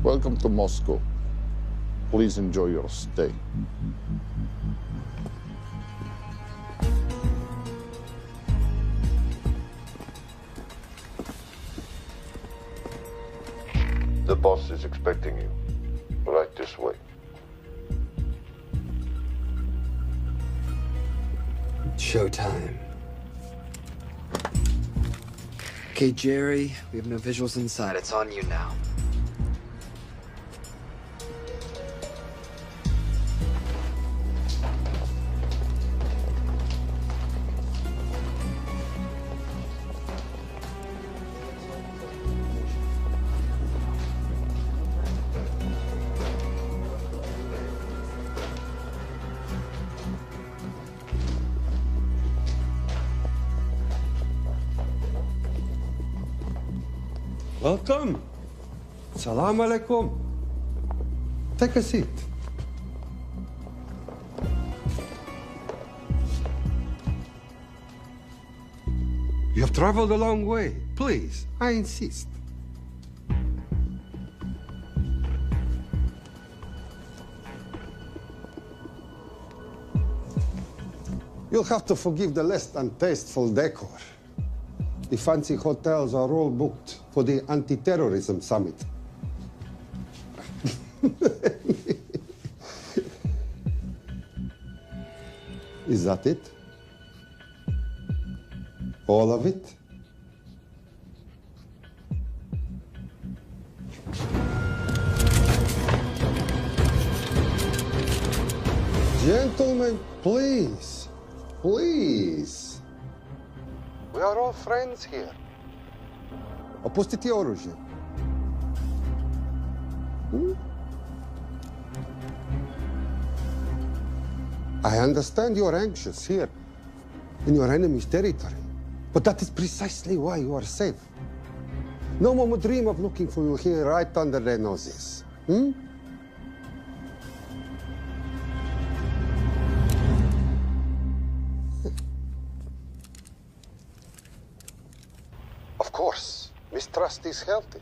Welcome to Moscow. Please enjoy your stay. The boss is expecting you. Right this way. Showtime. Okay, Jerry, we have no visuals inside. It's on you now. Welcome. Salam alaikum. Take a seat. You have traveled a long way. Please, I insist. You'll have to forgive the less than tasteful decor. The fancy hotels are all booked for the anti-terrorism summit. Is that it? All of it? Gentlemen, please, please. We are all friends here. Опустите оружие. I understand you're anxious here in your enemy's territory, but that is precisely why you are safe. No one would dream of looking for you here right under their noses. Of course, mistrust is healthy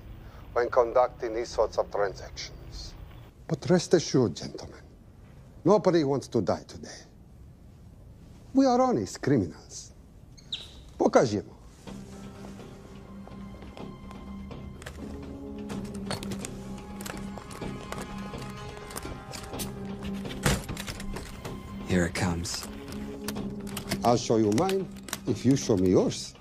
when conducting these sorts of transactions. But rest assured, gentlemen, nobody wants to die today. We are honest criminals. Покажемо. Here it comes. I'll show you mine if you show me yours.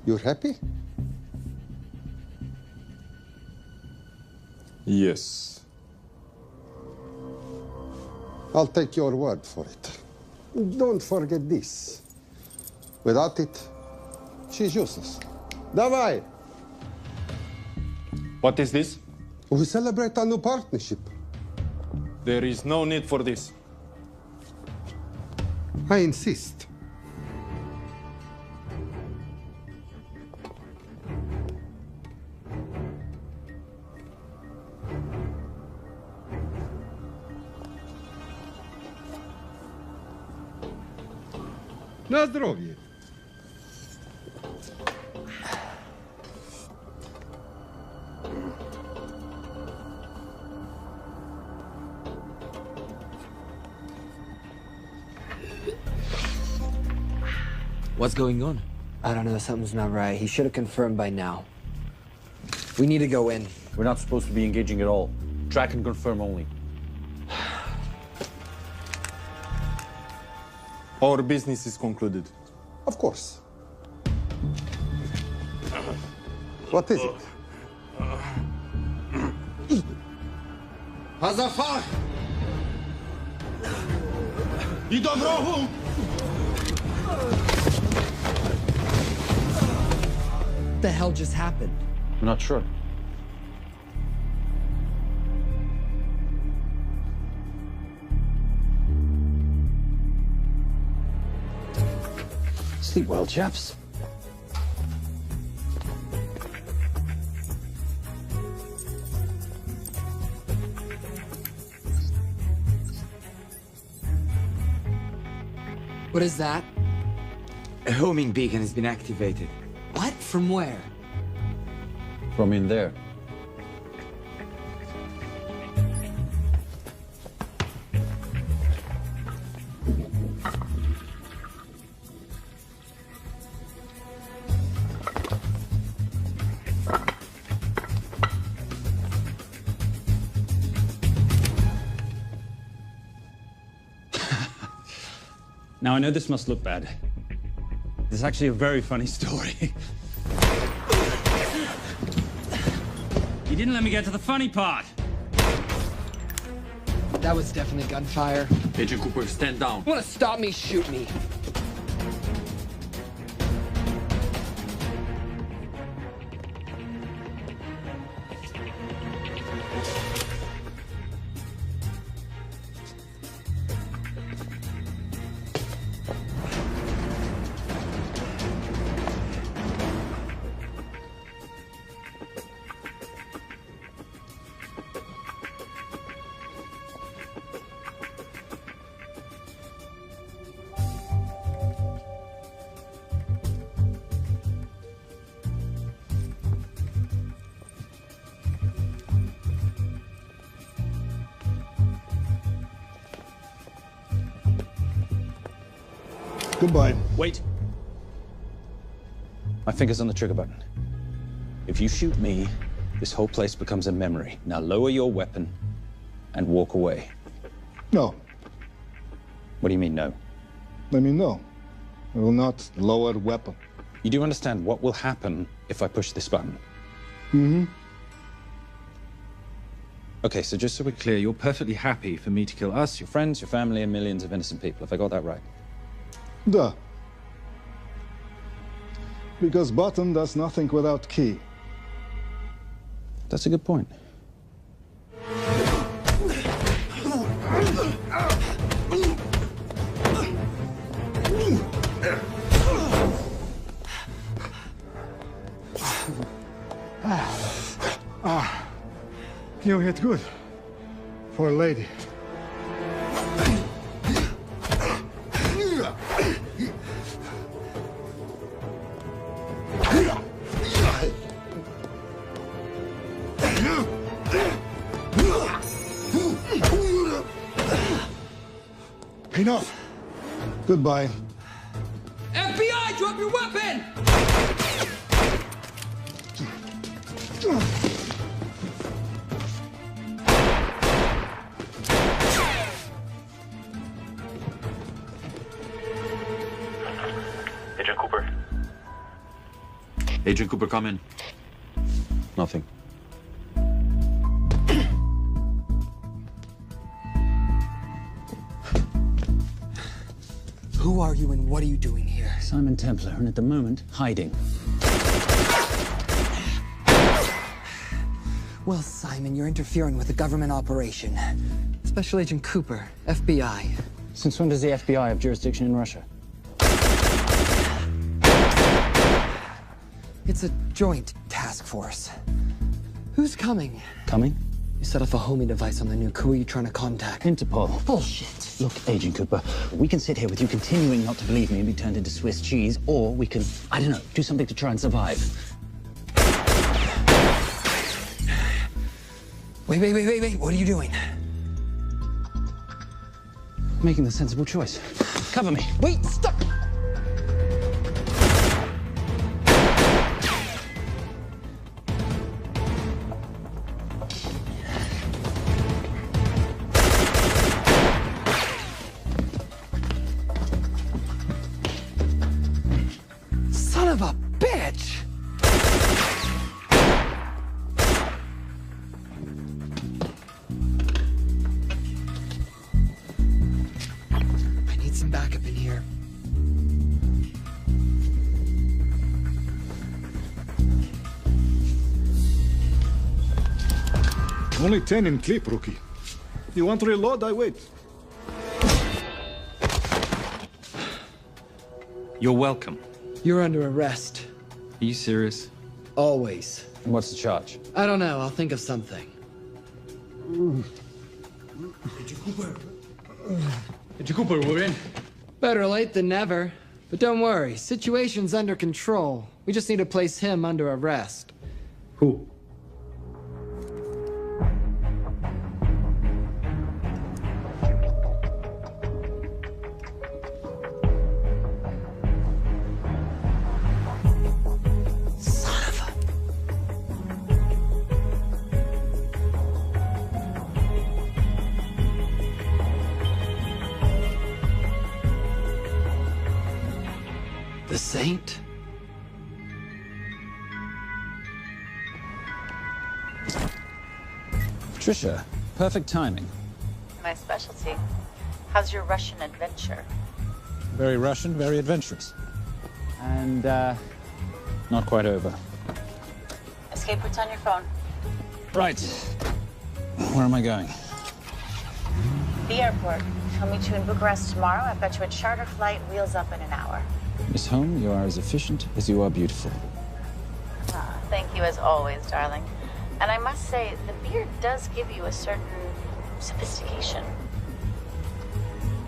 You're happy? Yes. I'll take your word for it. Don't forget this. Without it, she's useless. Давай! What is this? We celebrate our new partnership. There is no need for this. I insist. На здоровье. What's going on? I don't know, something's not right. He should have confirmed by now. We need to go in. We're not supposed to be engaging at all. Track and confirm only. Our business is concluded. Of course. What is it? Азафар! І дорогу! What the hell just happened? I'm not sure. Sleep well, chaps. What is that? A homing beacon has been activated. What? From where? From in there. Now, I know this must look bad. This is actually a very funny story. You didn't let me get to the funny part. That was definitely gunfire. Agent Cooper, stand down. Want to stop me, shoot me. Goodbye. Wait. My finger's on the trigger button. If you shoot me, this whole place becomes a memory. Now lower your weapon and walk away. No. What do you mean, no? Let me know. I will not lower weapon. You do understand what will happen if I push this button? Mm-hmm. Okay, so just so we're clear, you're perfectly happy for me to kill us, your friends, your family, and millions of innocent people. Have I got that right? Duh. Because button does nothing without key. That's a good point. You hit good. For a lady. Enough. Goodbye. FBI, drop your weapon! Agent Cooper. Agent Cooper, come in. Nothing. Who are you and what are you doing here? Simon Templar, and at the moment, hiding. Well, Simon, you're interfering with a government operation. Special Agent Cooper, FBI. Since when does the FBI have jurisdiction in Russia? It's a joint task force. Who's coming? Coming? You set off a homing device on the nuke. Who are you trying to contact? Interpol. Bullshit. Look, Agent Cooper, we can sit here with you continuing not to believe me and be turned into Swiss cheese, or we can, I don't know, do something to try and survive. Wait. What are you doing? Making the sensible choice. Cover me. Wait, stop! Son of a bitch! I need some backup in here. Only 10 in clip, rookie. You want to reload? I wait. You're welcome. You're under arrest. Are you serious? Always. And what's the charge? I don't know. I'll think of something. Cooper, we're in. Better late than never. But don't worry. Situation's under control. We just need to place him under arrest. Who? The Saint? Trisha, perfect timing. My specialty. How's your Russian adventure? Very Russian, very adventurous. And, not quite over. Escape routes on your phone. Right. Where am I going? The airport. I'll meet you in Bucharest tomorrow. I've got you a charter flight, wheels up in an hour. Miss Home, you are as efficient as you are beautiful. Thank you as always, darling. And I must say, the beard does give you a certain sophistication.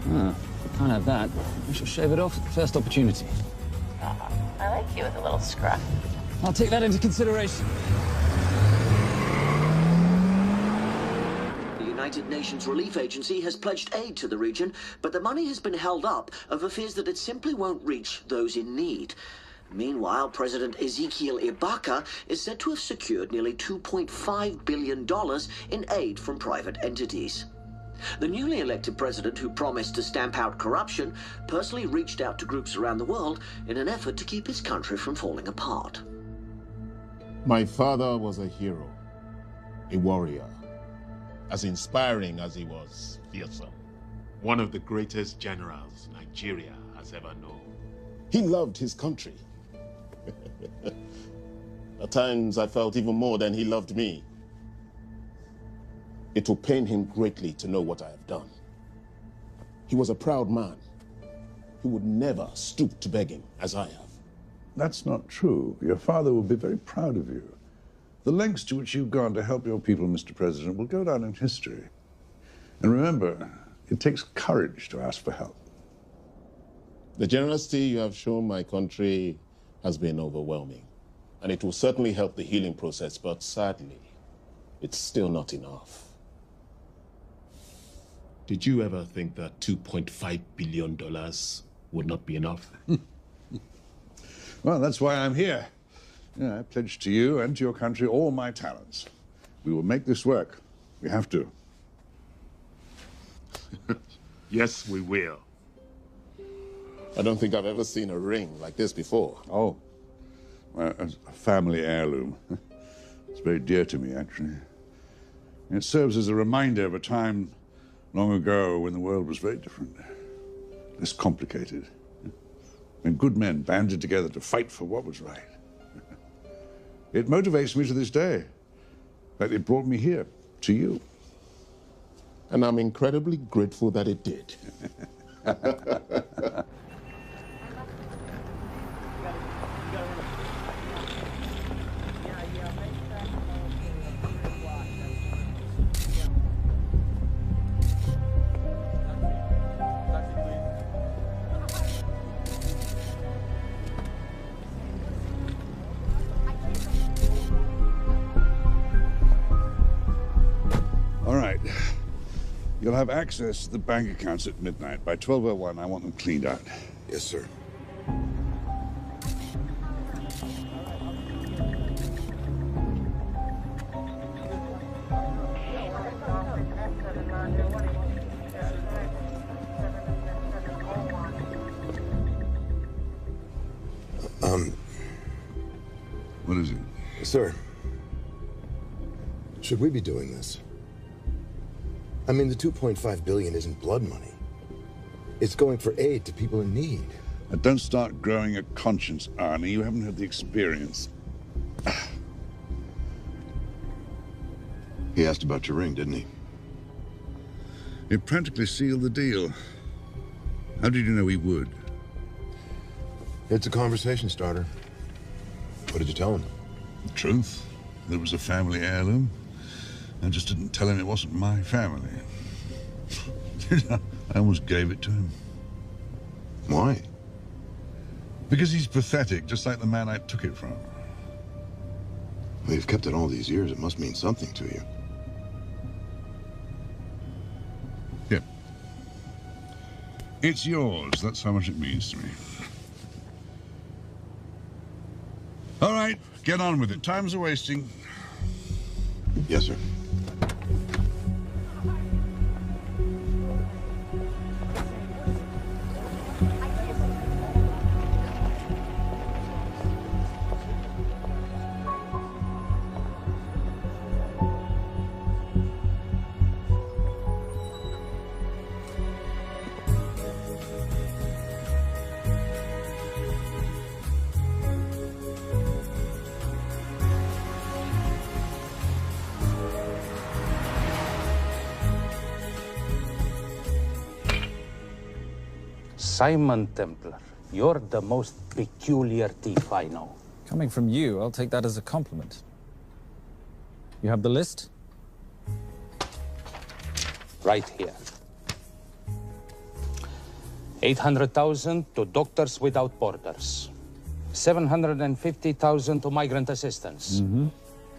Ah, can't have that. I shall shave it off at the first opportunity. I like you with a little scruff. I'll take that into consideration. The United Nations Relief Agency has pledged aid to the region, but the money has been held up over fears that it simply won't reach those in need. Meanwhile, President Ezekiel Ibaka is said to have secured nearly $2.5 billion in aid from private entities. The newly elected president, who promised to stamp out corruption, personally reached out to groups around the world in an effort to keep his country from falling apart. My father was a hero, a warrior, as inspiring as he was fearsome. One of the greatest generals Nigeria has ever known. He loved his country. At times I felt even more than he loved me. It will pain him greatly to know what I have done. He was a proud man who would never stoop to begging as I have. That's not true. Your father will be very proud of you. The lengths to which you've gone to help your people, Mr. President, will go down in history. And remember, it takes courage to ask for help. The generosity you have shown my country has been overwhelming, and it will certainly help the healing process, but sadly, it's still not enough. Did you ever think that $2.5 billion would not be enough? Well, that's why I'm here. Yeah, I pledge to you and to your country all my talents. We will make this work. We have to. Yes, we will. I don't think I've ever seen a ring like this before. Oh, well, a family heirloom. It's very dear to me, actually. It serves as a reminder of a time long ago when the world was very different, less complicated, when good men banded together to fight for what was right. It motivates me to this day. In fact, it brought me here, to you. And I'm incredibly grateful that it did. All right. You'll have access to the bank accounts at midnight. By 12:01, I want them cleaned out. Yes, sir. What is it? Sir, should we be doing this? I mean, the $2.5 billion isn't blood money. It's going for aid to people in need. Now, don't start growing a conscience, Arnie. You haven't had the experience. He asked about your ring, didn't he? It practically sealed the deal. How did you know he would? It's a conversation starter. What did you tell him? The truth. There was a family heirloom. I just didn't tell him it wasn't my family. I almost gave it to him. Why? Because he's pathetic, just like the man I took it from. Well, you've kept it all these years. It must mean something to you. Yeah. It's yours. That's how much it means to me. All right, get on with it. Time's a-wasting. Yes, sir. Simon Templar, you're the most peculiar thief I know. Coming from you, I'll take that as a compliment. You have the list? Right here. 800,000 to Doctors Without Borders. 750,000 to migrant assistance.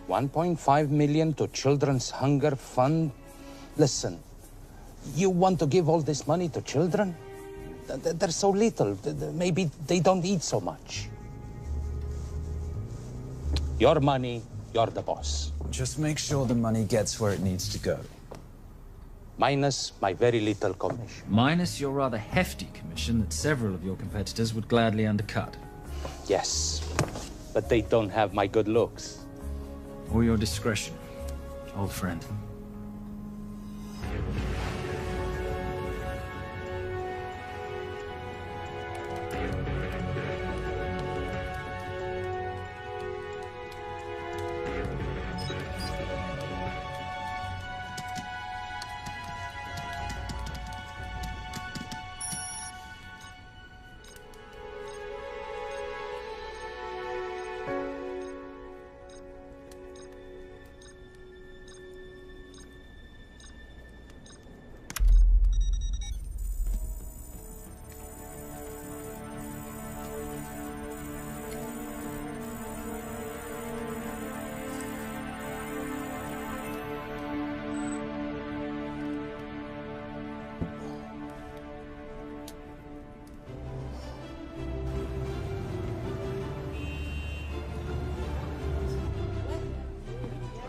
1.5 million to Children's Hunger Fund. Listen, you want to give all this money to children? They're so little. Maybe they don't eat so much. Your money, you're the boss. Just make sure the money gets where it needs to go. Minus my very little commission. Minus your rather hefty commission that several of your competitors would gladly undercut. Yes, but they don't have my good looks. Or your discretion, old friend.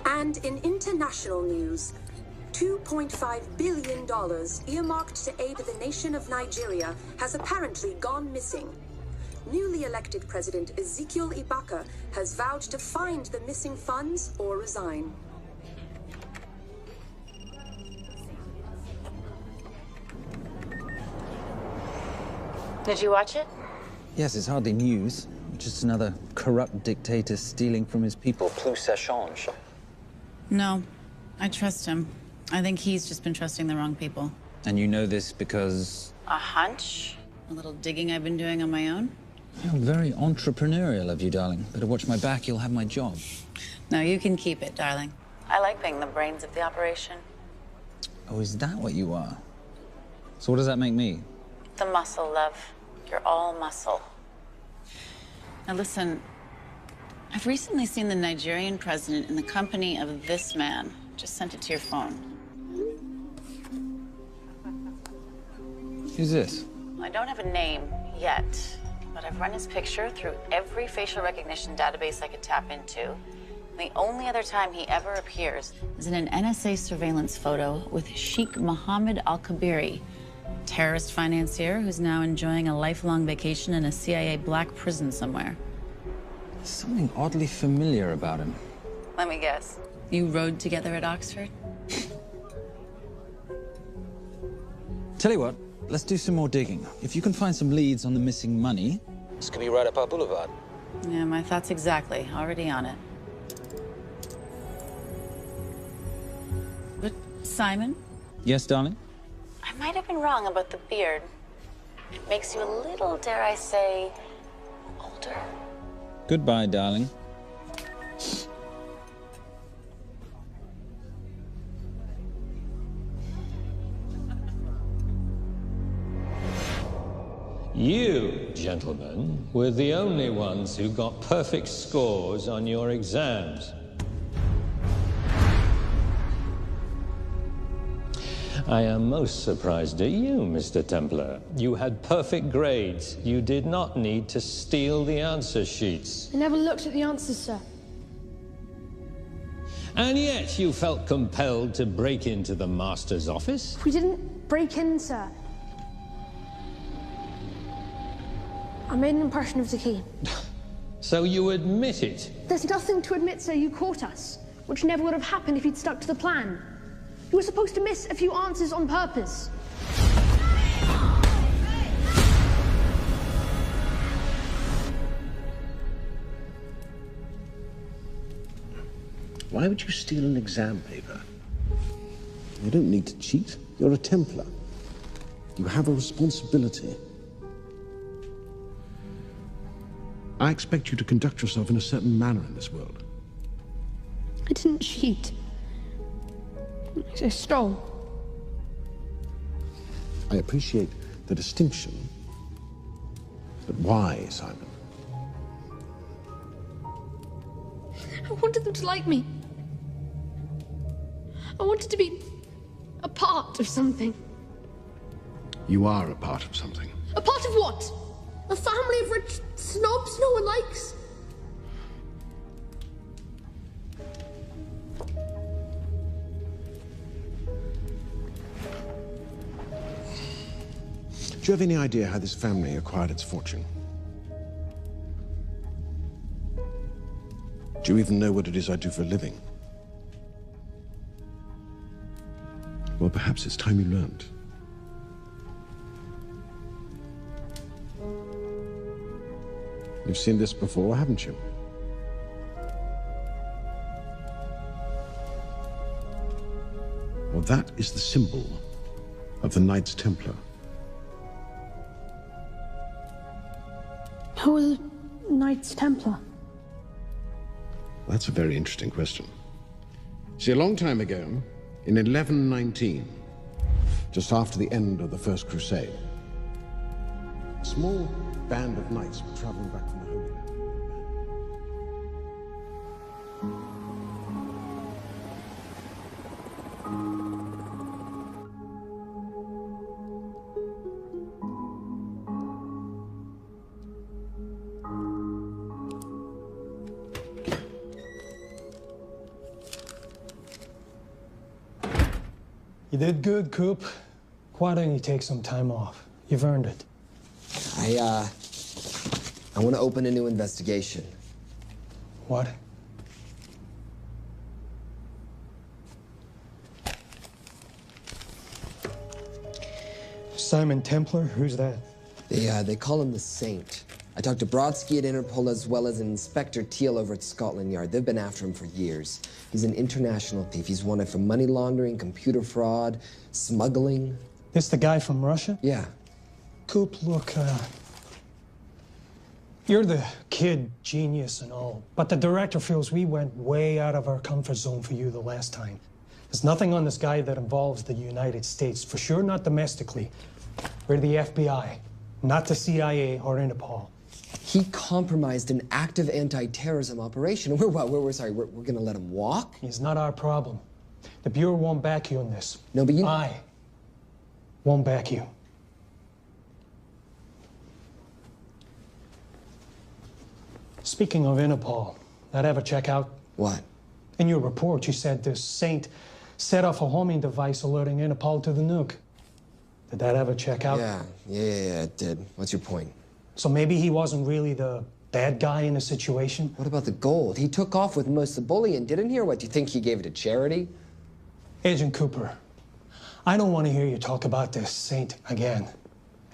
And in international news, $2.5 billion earmarked to aid the nation of Nigeria has apparently gone missing. Newly elected President Ezekiel Ibaka has vowed to find the missing funds or resign. Did you watch it? Yes, it's hardly news. Just another corrupt dictator stealing from his people. Plus ça change. No, I trust him. I think he's just been trusting the wrong people. And you know this because... A hunch? A little digging I've been doing on my own? You're very entrepreneurial of you, darling. Better watch my back, you'll have my job. No, you can keep it, darling. I like being the brains of the operation. Oh, is that what you are? So what does that make me? The muscle, love. You're all muscle. Now listen, I've recently seen the Nigerian president in the company of this man. Just sent it to your phone. Who's this? I don't have a name yet, but I've run his picture through every facial recognition database I could tap into. The only other time he ever appears is in an NSA surveillance photo with Sheikh Mohammed Al-Kabiri, terrorist financier who's now enjoying a lifelong vacation in a CIA black prison somewhere. There's something oddly familiar about him. Let me guess. You rode together at Oxford? Tell you what, let's do some more digging. If you can find some leads on the missing money, this could be right up our boulevard. Yeah, my thoughts exactly. Already on it. Simon? Yes, darling? I might have been wrong about the beard. It makes you a little, dare I say, older. Goodbye, darling. You, gentlemen, were the only ones who got perfect scores on your exams. I am most surprised at you, Mr. Templar. You had perfect grades. You did not need to steal the answer sheets. I never looked at the answers, sir. And yet you felt compelled to break into the master's office? We didn't break in, sir. I made an impression of the key. So you admit it? There's nothing to admit, sir. You caught us, which never would have happened if you'd stuck to the plan. You were supposed to miss a few answers on purpose. Why would you steal an exam paper? You don't need to cheat. You're a Templar. You have a responsibility. I expect you to conduct yourself in a certain manner in this world. I didn't cheat. I stole. I appreciate the distinction. But why, Simon? I wanted them to like me. I wanted to be a part of something. You are a part of something. A part of what? A family of rich snobs no one likes? Do you have any idea how this family acquired its fortune? Do you even know what it is I do for a living? Well, perhaps it's time you learned. You've seen this before, haven't you? Well, that is the symbol of the Knights Templar. Who are the Knights Templar? That's a very interesting question. See, a long time ago, in 1119, just after the end of the First Crusade, a small band of knights were traveling back from the Holy Land. You did good, Coop. Why don't you take some time off? You've earned it. I want to open a new investigation. What? Simon Templar? Who's that? They call him the Saint. I talked to Brodsky at Interpol as well as Inspector Teal over at Scotland Yard. They've been after him for years. He's an international thief. He's wanted for money laundering, computer fraud, smuggling. This the guy from Russia? Yeah. Coop, look, you're the kid genius and all, but the director feels we went way out of our comfort zone for you the last time. There's nothing on this guy that involves the United States, for sure not domestically. We're the FBI, not the CIA or Interpol. He compromised an active anti-terrorism operation. We're gonna let him walk? It's not our problem. The Bureau won't back you on this. No, but you... I won't back you. Speaking of Interpol, that ever check out? What? In your report, you said this Saint set off a homing device alerting Interpol to the nuke. Did that ever check out? Yeah, it did. What's your point? So maybe he wasn't really the bad guy in the situation? What about the gold? He took off with most of the bullion, didn't he? Or what, do you think he gave it to charity? Agent Cooper, I don't want to hear you talk about this Saint again.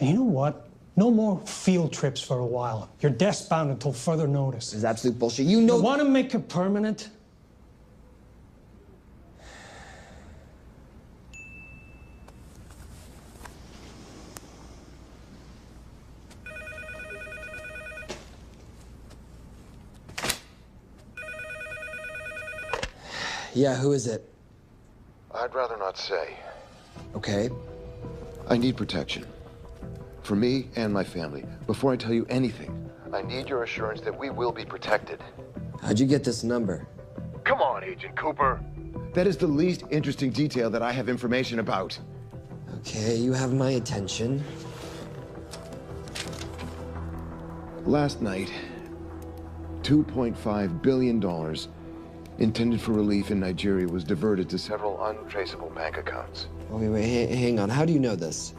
And you know what? No more field trips for a while. You're desk-bound until further notice. It's absolute bullshit. You know... You want to make it permanent? Yeah, who is it? I'd rather not say. Okay. I need protection. For me and my family. Before I tell you anything, I need your assurance that we will be protected. How'd you get this number? Come on, Agent Cooper. That is the least interesting detail that I have information about. Okay, you have my attention. Last night, $2.5 billion intended for relief in Nigeria was diverted to several untraceable bank accounts. Oh, wait, hang on. How do you know this?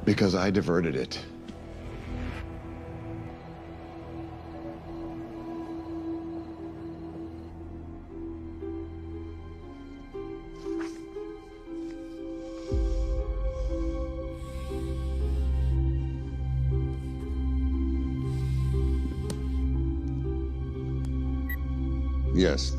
Because I diverted it. Yes.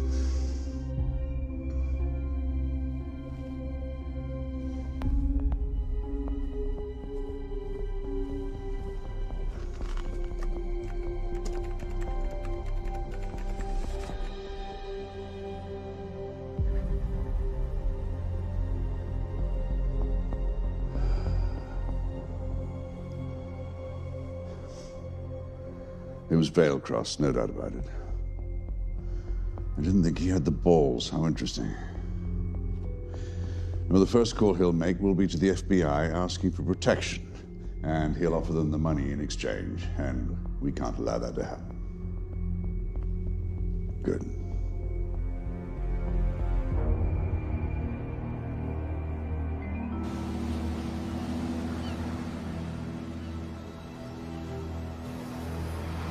It was Veilcross, no doubt about it. I didn't think he had the balls. How interesting. Well, the first call he'll make will be to the FBI asking for protection. And he'll offer them the money in exchange. And we can't allow that to happen. Good.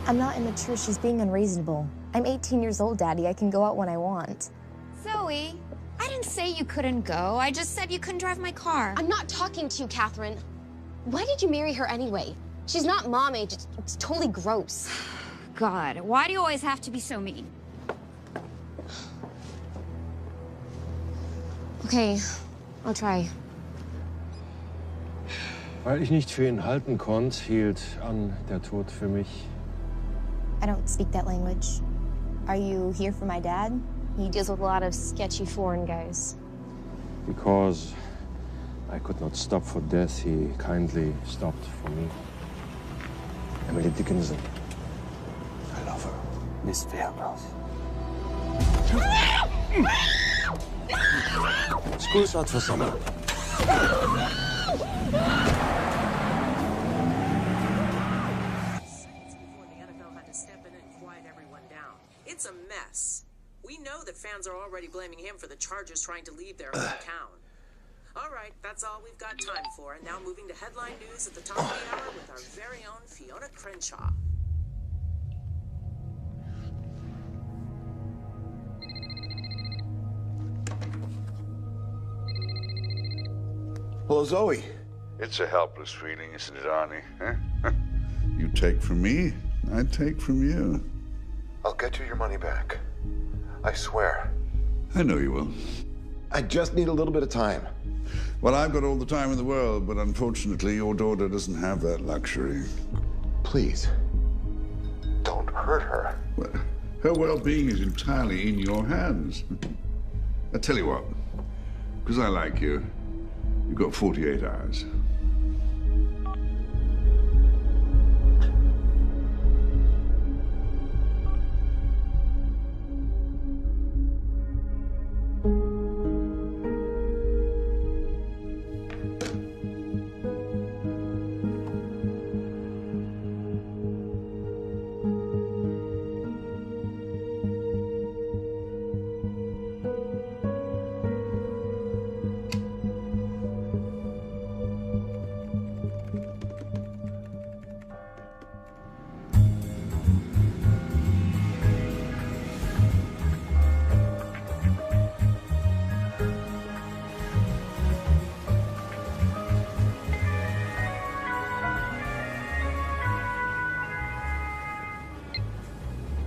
I'm not immature. She's being unreasonable. I'm 18 years old, Daddy. I can go out when I want. Zoe, I didn't say you couldn't go. I just said you couldn't drive my car. I'm not talking to you, Catherine. Why did you marry her anyway? She's not mom age. It's totally gross. God, why do you always have to be so mean? Okay, I'll try. Weil ich nicht für ihn halten konnte, hielt an der Tod für mich. I don't speak that language. Are you here for my dad? He deals with a lot of sketchy foreign guys. Because I could not stop for death, he kindly stopped for me. Emily Dickinson. I love her. Miss Fairmouth. School's out for summer. It's a mess. We know that fans are already blaming him for the Chargers trying to leave their hometown. All right, that's all we've got time for. And now moving to headline news at the top of the hour with our very own Fiona Crenshaw. Hello, Zoe. It's a helpless feeling, isn't it, Arnie? Huh? You take from me, I take from you. I'll get you your money back. I swear. I know you will. I just need a little bit of time. Well, I've got all the time in the world, but unfortunately, your daughter doesn't have that luxury. Please, don't hurt her. Well, her well-being is entirely in your hands. I tell you what, because I like you, you've got 48 hours.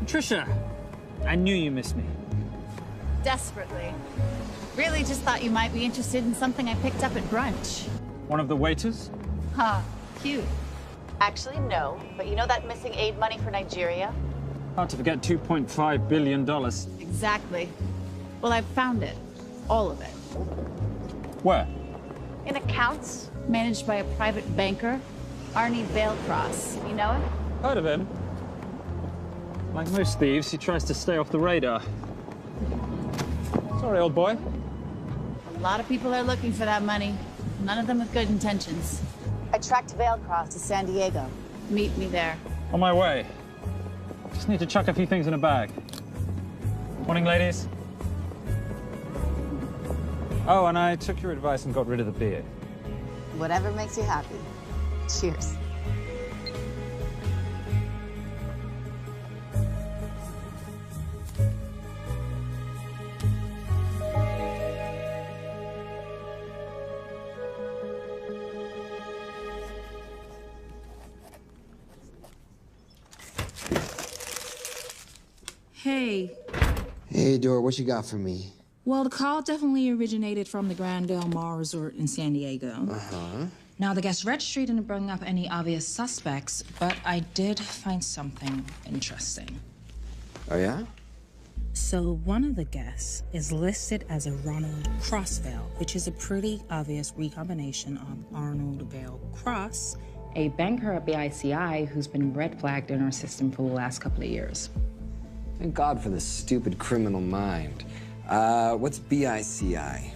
Trisha, I knew you missed me. Desperately. Really just thought you might be interested in something I picked up at brunch. One of the waiters? Huh, cute. Actually, no. But you know that missing aid money for Nigeria? Hard to forget $2.5 billion. Exactly. Well, I've found it. All of it. Where? In accounts managed by a private banker, Arnie Vailcross. You know him? Heard of him. Like most thieves, he tries to stay off the radar. Sorry, old boy. A lot of people are looking for that money. None of them with good intentions. I tracked Vailcross to San Diego. Meet me there. On my way. Just need to chuck a few things in a bag. Morning, ladies. Oh, and I took your advice and got rid of the beer. Whatever makes you happy. Cheers. Hey. Hey, Dor, what you got for me? Well, the call definitely originated from the Grand Del Mar Resort in San Diego. Uh-huh. Now, the guest registry didn't bring up any obvious suspects, but I did find something interesting. Oh, yeah? So one of the guests is listed as a Ronald Crossvale, which is a pretty obvious recombination of Arnold Vale Cross, a banker at BICI who's been red flagged in our system for the last couple of years. Thank God for this stupid criminal mind. What's BICI?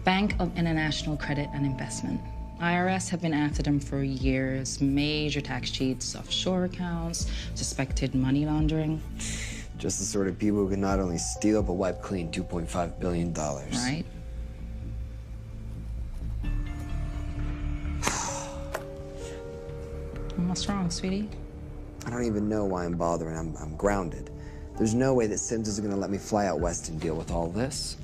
Bank of International Credit and Investment. IRS have been after them for years. Major tax cheats, offshore accounts, suspected money laundering. Just the sort of people who can not only steal but wipe clean $2.5 billion. Right. What's wrong, sweetie? I don't even know why I'm bothering. I'm grounded. There's no way that Sims is gonna let me fly out west and deal with all this.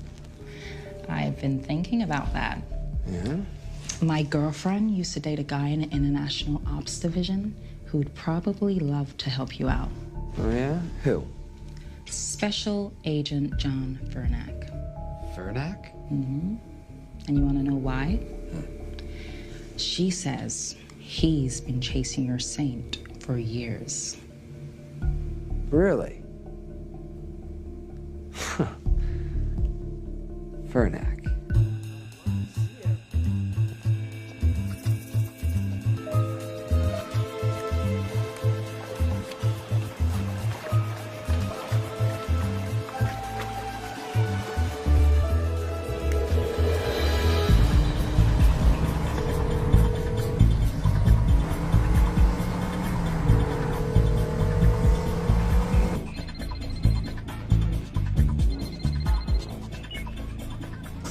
I've been thinking about that. Yeah? My girlfriend used to date a guy in the International Ops Division who'd probably love to help you out. Oh, yeah? Who? Special Agent John Vernack. Vernack? Mm-hmm. And you want to know why? She says he's been chasing your saint for years. Really? Vernack.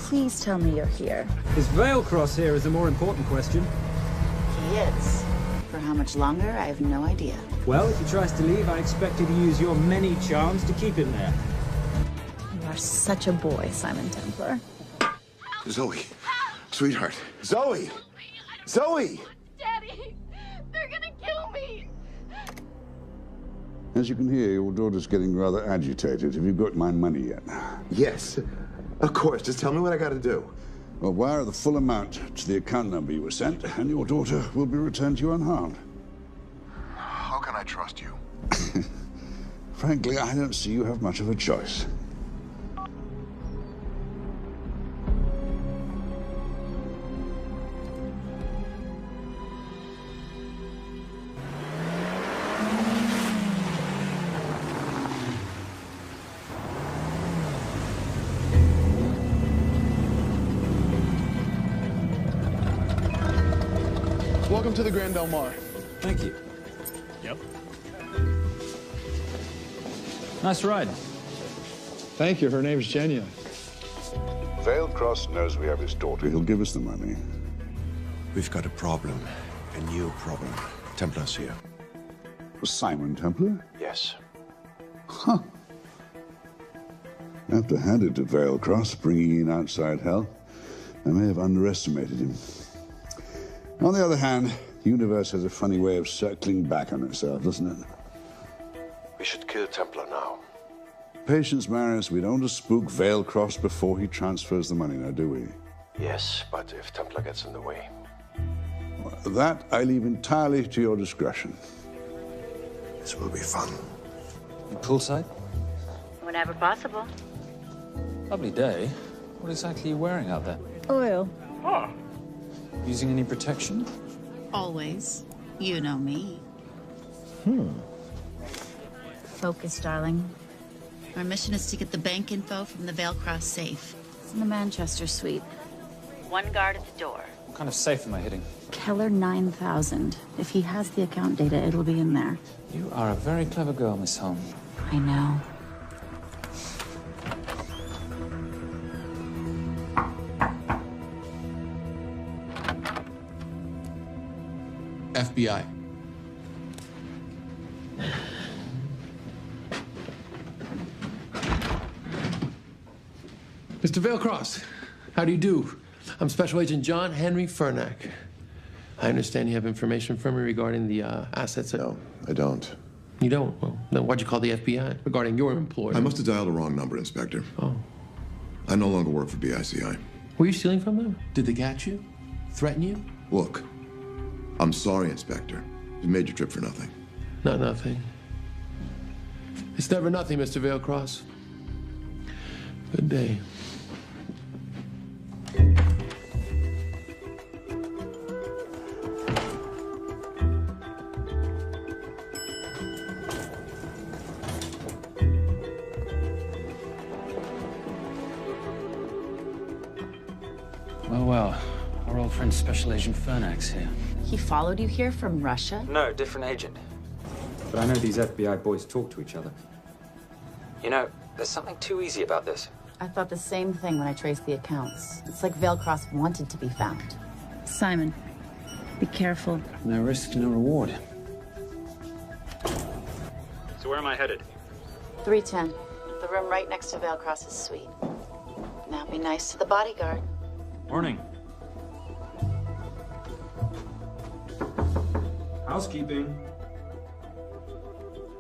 Please tell me you're here. Is Vailcross here is the more important question. He is. For how much longer, I have no idea. Well, if he tries to leave, I expect you to use your many charms to keep him there. You are such a boy, Simon Templar. Zoe. Sweetheart. Zoe! Zoe! Daddy, they're gonna kill me. As you can hear, your daughter's getting rather agitated. Have you got my money yet? Yes. Of course. Just tell me what I gotta do. Well, wire the full amount to the account number you were sent, and your daughter will be returned to you unharmed. How can I trust you? Frankly, I don't see you have much of a choice. Welcome to the Grand Del Mar. Thank you. Yep. Nice ride. Thank you. Her name's Genya. Vailcross knows we have his daughter. He'll give us the money. We've got a problem. A new problem. Templar's here. Simon Templar? Yes. Huh. I have to hand it to Vailcross, bringing in outside help. I may have underestimated him. On the other hand, the universe has a funny way of circling back on itself, doesn't it? We should kill Templar now. Patience, Marius. We don't want to spook Vailcross before he transfers the money, now, do we? Yes, but if Templar gets in the way. Well, that I leave entirely to your discretion. This will be fun. Poolside? Whenever possible. Lovely day. What exactly are you wearing out there? Oil. Oh. Using any protection? Always. You know me. Focus, darling. Our mission is to get the bank info from the Vale Cross safe. It's in the Manchester suite. One guard at the door. What kind of safe am I hitting? Keller 9000. If he has the account data, it'll be in there. You are a very clever girl, Miss Holm. I know. FBI. Mr. Vailcross, how do you do? I'm Special Agent John Henry Fernack. I understand you have information from me regarding the assets. No, I don't. You don't? Well, then why'd you call the FBI regarding your employer? I must have dialed the wrong number, Inspector. Oh. I no longer work for BICI. Were you stealing from them? Did they catch you? Threaten you? Look, I'm sorry, Inspector. You made your trip for nothing. Not nothing. It's never nothing, Mr. Vailcross. Good day. Well, our old friend Special Agent Fernack's here. He followed you here from Russia? No, different agent. But I know these FBI boys talk to each other. You know, there's something too easy about this. I thought the same thing when I traced the accounts. It's like Vailcross wanted to be found. Simon, be careful. No risk, no reward. So where am I headed? 310. The room right next to Vailcross's suite. Now be nice to the bodyguard. Morning. Housekeeping.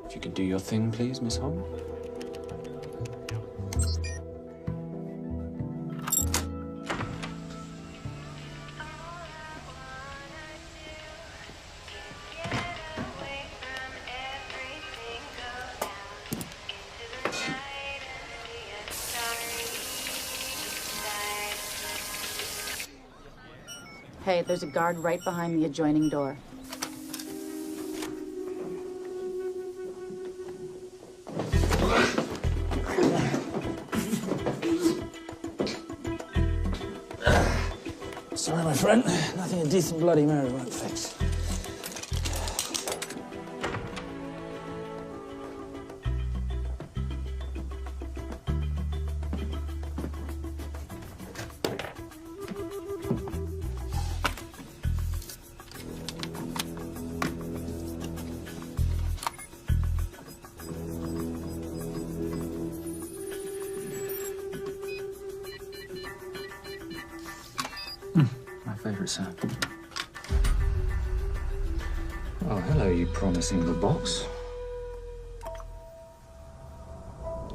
If you could do your thing, please, Miss Holm. Hey, there's a guard right behind the adjoining door. Sorry, my friend. Nothing a decent Bloody Mary won't fix. Sir. Oh, hello, you promising the box.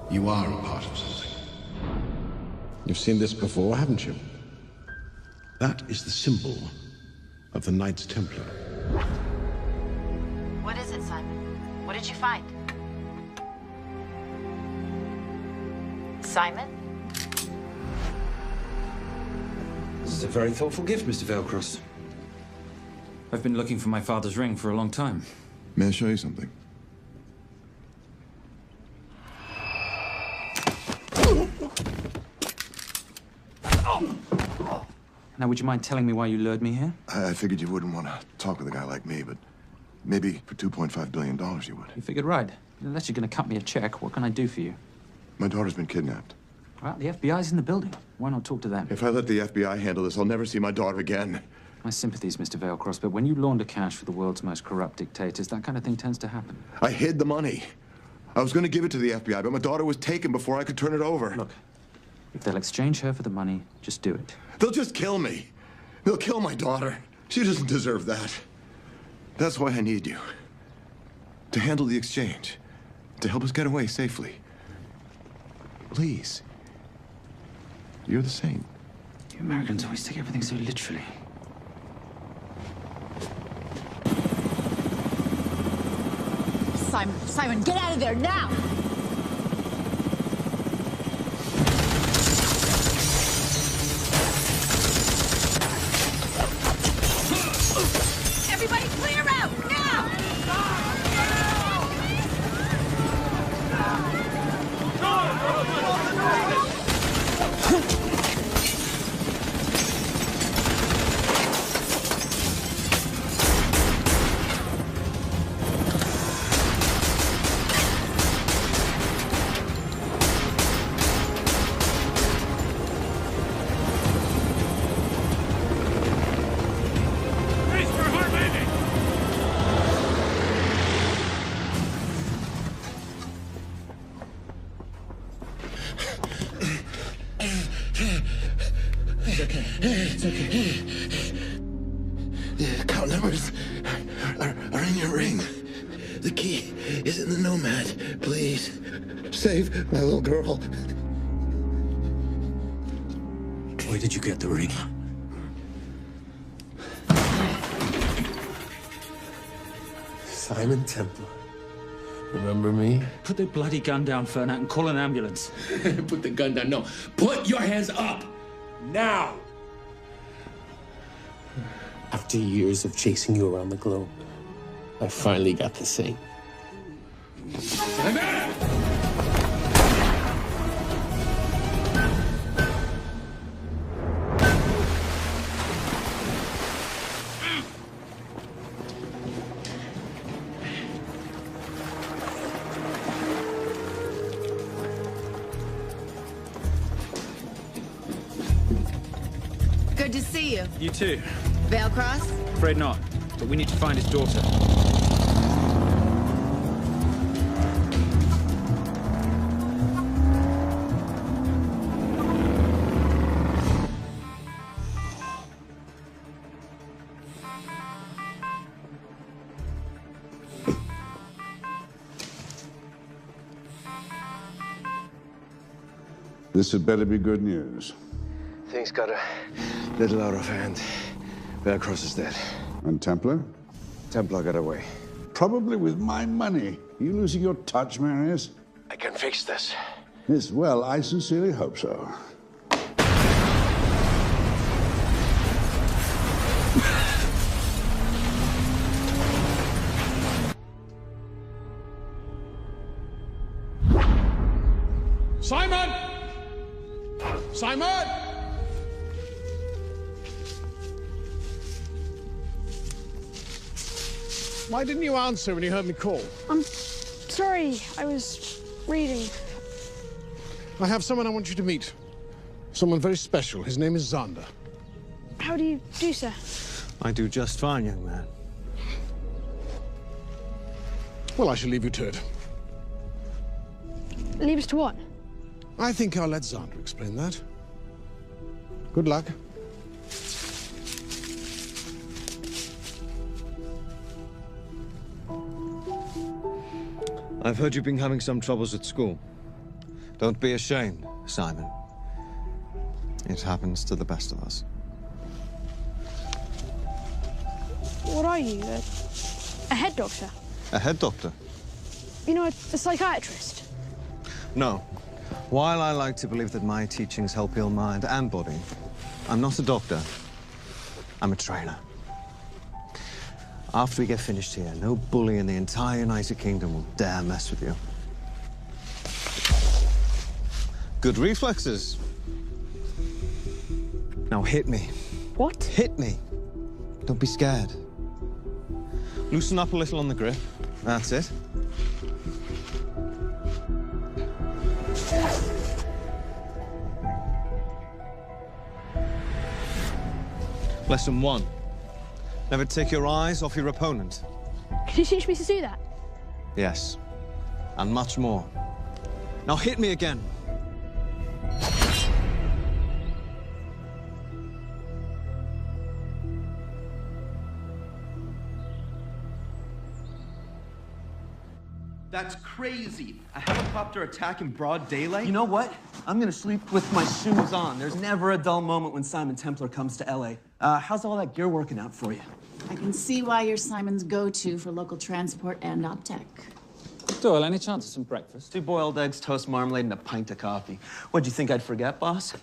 You are a part of something. You've seen this before, haven't you? That is the symbol of the Knights Templar. What is it, Simon? What did you find? Simon? This is a very thoughtful gift, Mr. Vailcross. I've been looking for my father's ring for a long time. May I show you something? Now, would you mind telling me why you lured me here? I figured you wouldn't want to talk with a guy like me, but maybe for $2.5 billion you would. You figured right. Unless you're going to cut me a check, what can I do for you? My daughter's been kidnapped. Well, the FBI's in the building. Why not talk to them? If I let the FBI handle this, I'll never see my daughter again. My sympathies, Mr. Vailcross, but when you launder cash for the world's most corrupt dictators, that kind of thing tends to happen. I hid the money. I was going to give it to the FBI, but my daughter was taken before I could turn it over. Look, if they'll exchange her for the money, just do it. They'll just kill me. They'll kill my daughter. She doesn't deserve that. That's why I need you. To handle the exchange. To help us get away safely. Please. You're the saint. You Americans always take everything so literally. Simon. Simon, get out of there now! Everybody clear out, now! It's okay. The account numbers are in your ring. The key is in the Nomad. Please, save my little girl. Where did you get the ring? Simon Templar. Remember me? Put the bloody gun down, Fernak, and call an ambulance. Put the gun down. No. Put your hands up. Now. After years of chasing you around the globe, I finally got to sing. Good to see you. You too. Veil Cross? Afraid not, but we need to find his daughter. This had better be good news. Things got a little out of hand. Velcross is dead. And Templar? Templar got away. Probably with my money. Are you losing your touch, Marius? I can fix this. Yes, well, I sincerely hope so. Simon! Simon! Why didn't you answer when you heard me call? I'm sorry, I was reading. I have someone I want you to meet. Someone very special. His name is Zander. How do you do, sir? I do just fine, young man. Well, I shall leave you to it. Leave us to what? I think I'll let Zander explain that. Good luck. I've heard you've been having some troubles at school. Don't be ashamed, Simon. It happens to the best of us. What are you, a head doctor? A head doctor? You know, a psychiatrist? No. While I like to believe that my teachings help heal mind and body, I'm not a doctor. I'm a trainer. After we get finished here, no bully in the entire United Kingdom will dare mess with you. Good reflexes. Now hit me. What? Hit me. Don't be scared. Loosen up a little on the grip. That's it. Lesson 1. Never take your eyes off your opponent. Can you teach me to do that? Yes, and much more. Now hit me again. That's crazy. A helicopter attack in broad daylight? You know what? I'm gonna sleep with my shoes on. There's never a dull moment when Simon Templar comes to LA. How's all that gear working out for you? I can see why you're Simon's go-to for local transport and OpTech. Doyle, any chance of some breakfast? 2 boiled eggs, toast, marmalade, and a pint of coffee. What'd you think I'd forget, boss?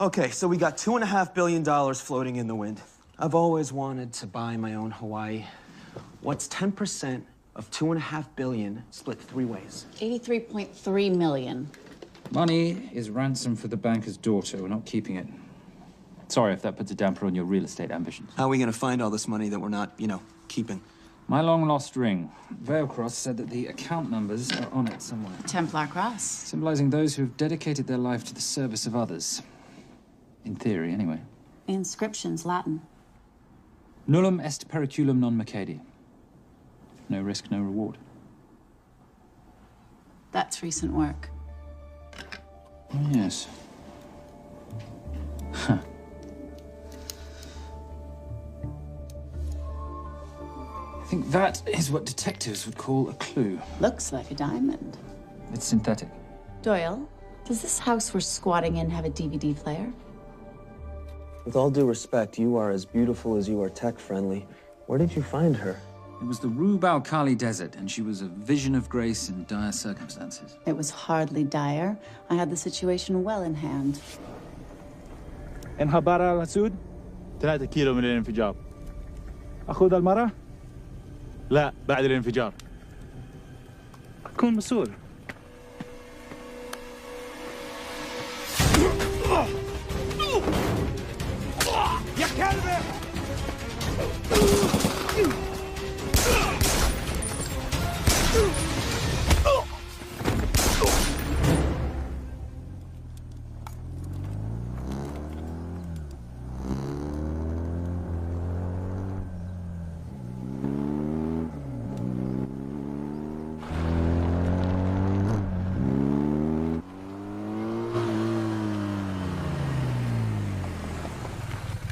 Okay, so we got $2.5 billion floating in the wind. I've always wanted to buy my own Hawaii. What's 10% of $2.5 billion split 3 ways? 83.3 million. Money is ransom for the banker's daughter. We're not keeping it. Sorry if that puts a damper on your real estate ambitions. How are we gonna find all this money that we're not, keeping? My long-lost ring. Veilcross said that the account numbers are on it somewhere. Templar cross. Symbolizing those who have dedicated their life to the service of others. In theory, anyway. The inscription's Latin. Nullum est periculum non mercedi. No risk, no reward. That's recent work. Oh, yes. Huh. I think that is what detectives would call a clue. Looks like a diamond. It's synthetic. Doyle, does this house we're squatting in have a DVD player? With all due respect, you are as beautiful as you are tech-friendly. Where did you find her? It was the Rub al-Khali Desert, and she was a vision of grace in dire circumstances. It was hardly dire. I had the situation well in hand. انخبار على السود 3 كيلو من الانفجار. أخذ المرة؟ لا بعد الانفجار. كن مسؤول. يا كلبة!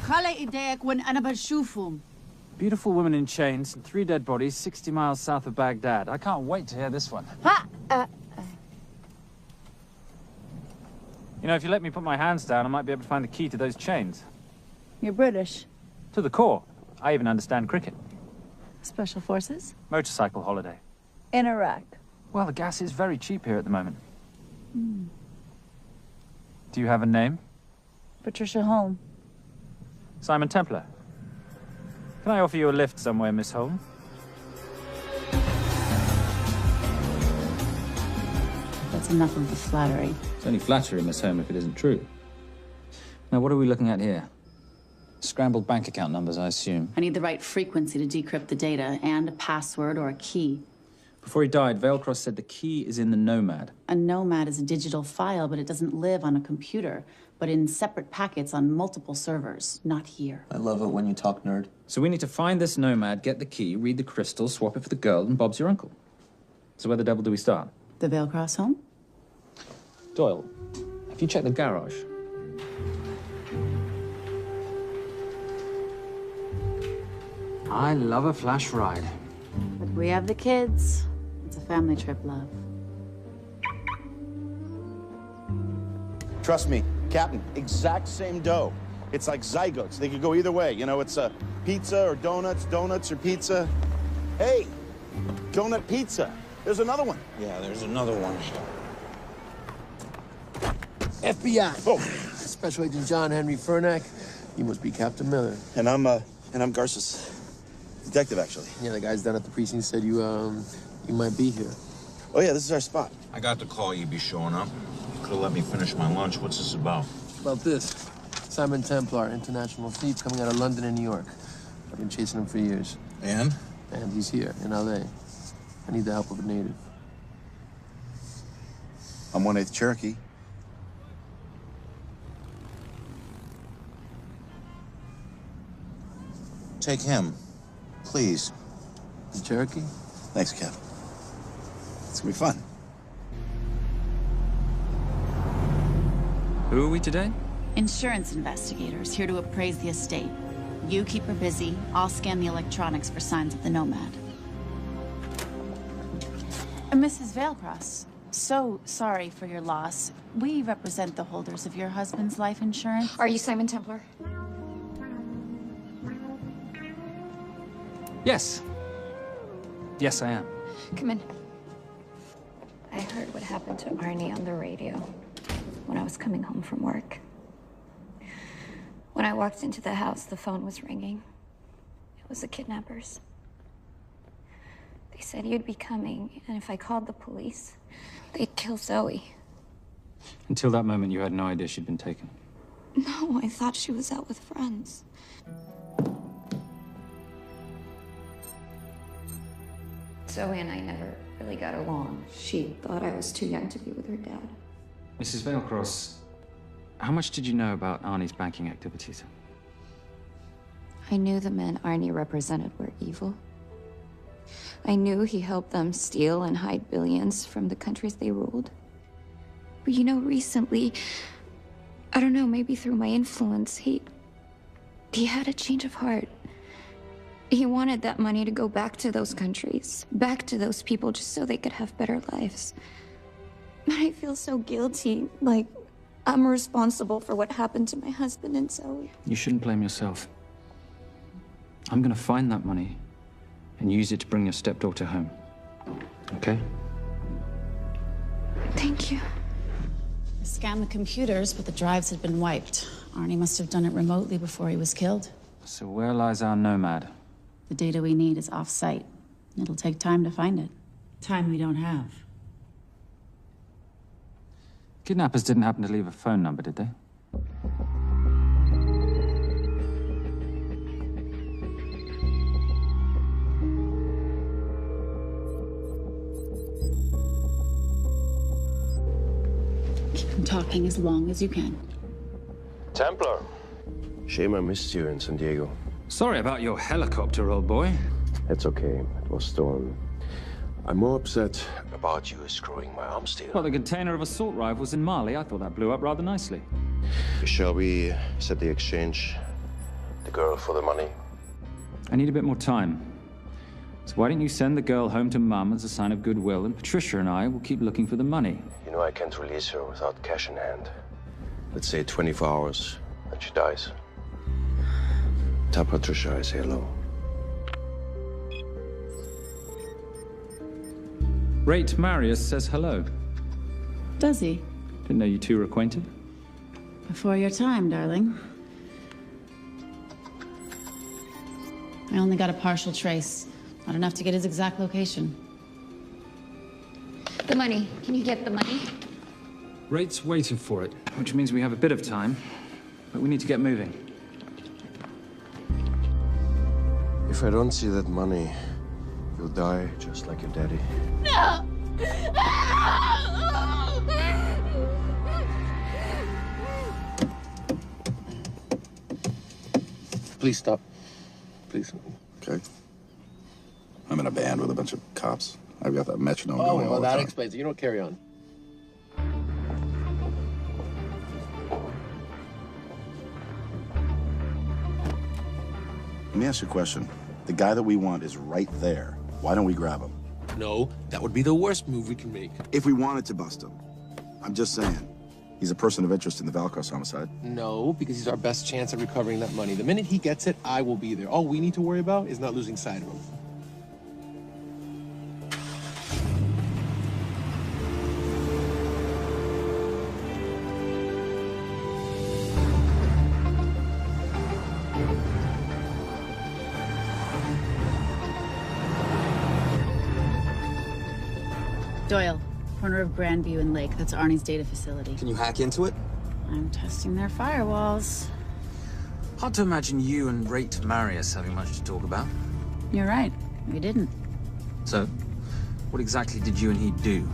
خلي ايديك وين أنا بشوفهم. Beautiful woman in chains and 3 dead bodies 60 miles south of Baghdad. I can't wait to hear this one. You know, if you let me put my hands down, I might be able to find the key to those chains. You're British. To the core. I even understand cricket. Special forces? Motorcycle holiday. In Iraq. Well, the gas is very cheap here at the moment. Do you have a name? Patricia Holm. Simon Templar. Can I offer you a lift somewhere, Miss Holm? That's enough of the flattery. It's only flattery, Miss Holm, if it isn't true. Now, what are we looking at here? Scrambled bank account numbers, I assume. I need the right frequency to decrypt the data and a password or a key. Before he died, Veilcross said the key is in the Nomad. A Nomad is a digital file, but it doesn't live on a computer, but in separate packets on multiple servers, not here. I love it when you talk nerd. So we need to find this Nomad, get the key, read the crystal, swap it for the girl, and Bob's your uncle. So where the devil do we start? The Veilcross home? Doyle, have you checked the garage? I love a flash ride. But we have the kids. It's a family trip, love. Trust me, Captain, exact same dough. It's like zygotes. They could go either way. You know, it's pizza or donuts, donuts or pizza. Hey, donut pizza. There's another one. Yeah, there's another one. FBI. Oh. Special Agent John Henry Fernack. You must be Captain Miller. And I'm Garces. Detective, actually. Yeah, the guys down at the precinct said you might be here. Oh, yeah, this is our spot. I got the call you'd be showing up. You could have let me finish my lunch. What's this about? About this. Simon Templar, international thief coming out of London and New York. I've been chasing him for years. And? And he's here, in L.A. I need the help of a native. I'm 1/8 Cherokee. Take him, please. The Cherokee? Thanks, Cap. It's gonna be fun. Who are we today? Insurance investigators here to appraise the estate. You keep her busy. I'll scan the electronics for signs of the Nomad. Mrs. Veilcross, so sorry for your loss. We represent the holders of your husband's life insurance. Are you Simon Templar? Yes. Yes, I am. Come in. heard what happened to Arnie on the radio when I was coming home from work. When I walked into the house, the phone was ringing. It was the kidnappers. They said you'd be coming, and if I called the police, they'd kill Zoe. Until that moment, you had no idea she'd been taken. No, I thought she was out with friends. Zoe and I never really got along. She thought I was too young to be with her dad. Mrs. Veilcross, how much did you know about Arnie's banking activities? I knew the men Arnie represented were evil. I knew he helped them steal and hide billions from the countries they ruled. But you know, recently, I don't know, maybe through my influence, he had a change of heart. He wanted that money to go back to those countries, back to those people, just so they could have better lives. But I feel so guilty, like I'm responsible for what happened to my husband and Zoe. You shouldn't blame yourself. I'm gonna find that money and use it to bring your stepdaughter home. Okay? Thank you. I scanned the computers, but the drives had been wiped. Arnie must have done it remotely before he was killed. So where lies our nomad? The data we need is off-site. It'll take time to find it. Time we don't have. Kidnappers didn't happen to leave a phone number, did they? Keep them talking as long as you can. Templar. Shame I missed you in San Diego. Sorry about your helicopter, old boy. It's okay. It was stolen. I'm more upset about you screwing my arms deal. Well, the container of assault rifles in Mali, I thought that blew up rather nicely. Shall we set the exchange? The girl for the money? I need a bit more time. So why don't you send the girl home to Mum as a sign of goodwill, and Patricia and I will keep looking for the money. You know I can't release her without cash in hand. Let's say 24 hours, and she dies. Tell Patricia I say hello. Rate Marius says hello. Does he? Didn't know you two were acquainted. Before your time, darling. I only got a partial trace. Not enough to get his exact location. The money. Can you get the money? Rate's waiting for it, which means we have a bit of time, but we need to get moving. If I don't see that money, you'll die just like your daddy. No! Please stop. Please. Okay. I'm in a band with a bunch of cops. I've got that metronome Oh, going all well, the that time. explains it. You don't carry on. Let me ask you a question. The guy that we want is right there. Why don't we grab him? No, that would be the worst move we can make. If we wanted to bust him. I'm just saying. He's a person of interest in the Veilcross homicide. No, because he's our best chance at recovering that money. The minute he gets it, I will be there. All we need to worry about is not losing sight of him. Doyle, corner of Grandview and Lake. That's Arnie's data facility. Can you hack into it? I'm testing their firewalls. Hard to imagine you and Rate Marius having much to talk about. You're right. We didn't. So, what exactly did you and he do?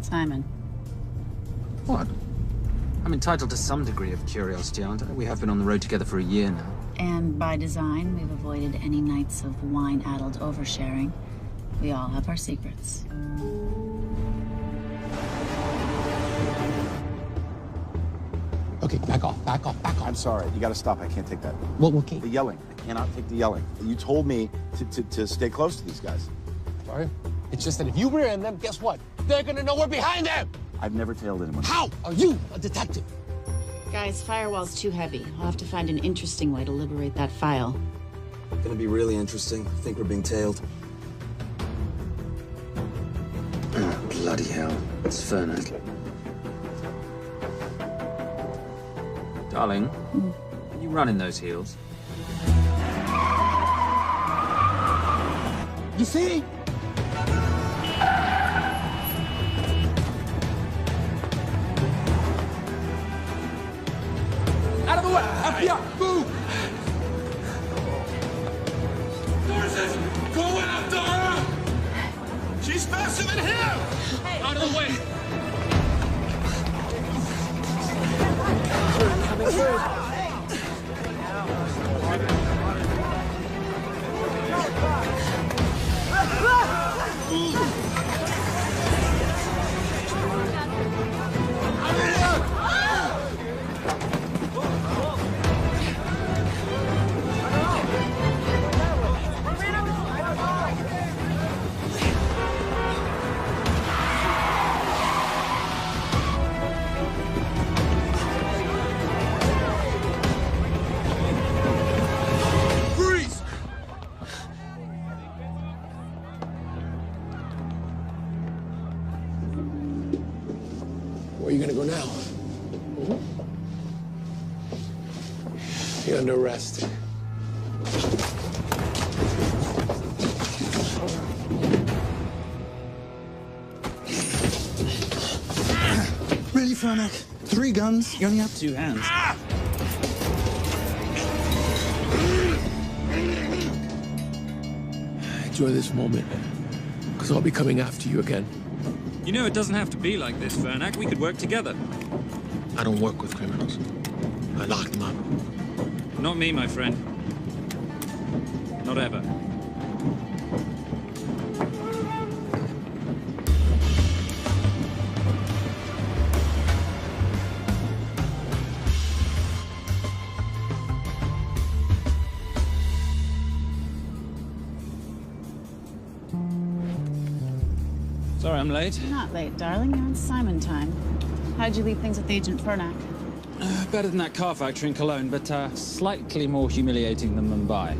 Simon. What? I'm entitled to some degree of curiosity, aren't I? We have been on the road together for a year now. And by design, we've avoided any nights of wine-addled oversharing. We all have our secrets. Okay, back off, back off, back off. I'm sorry. You gotta stop. I can't take that. Well, okay. The yelling. I cannot take the yelling. You told me to stay close to these guys. Sorry? It's just that if you rear end them, guess what? They're gonna know we're behind them! I've never tailed anyone. How are you a detective? Guys, firewall's too heavy. I'll have to find an interesting way to liberate that file. Gonna be really interesting. I think we're being tailed. Bloody hell. It's Fernac. Darling, can you run in those heels? You see? Out of the way! FBI! Move! Go after her! She's faster than him! Out of the way! Coming through. Where are you gonna go now? You're under arrest. Really, Fernac? 3 guns? You only have 2 hands. Enjoy this moment, because I'll be coming after you again. You know, it doesn't have to be like this, Fernac. We could work together. I don't work with criminals. I lock them up. Not me, my friend. Not ever. Sorry, I'm late. You're not late, darling. You're on Simon time. How'd you leave things with Agent Fernac? Better than that car factory in Cologne, but slightly more humiliating than Mumbai.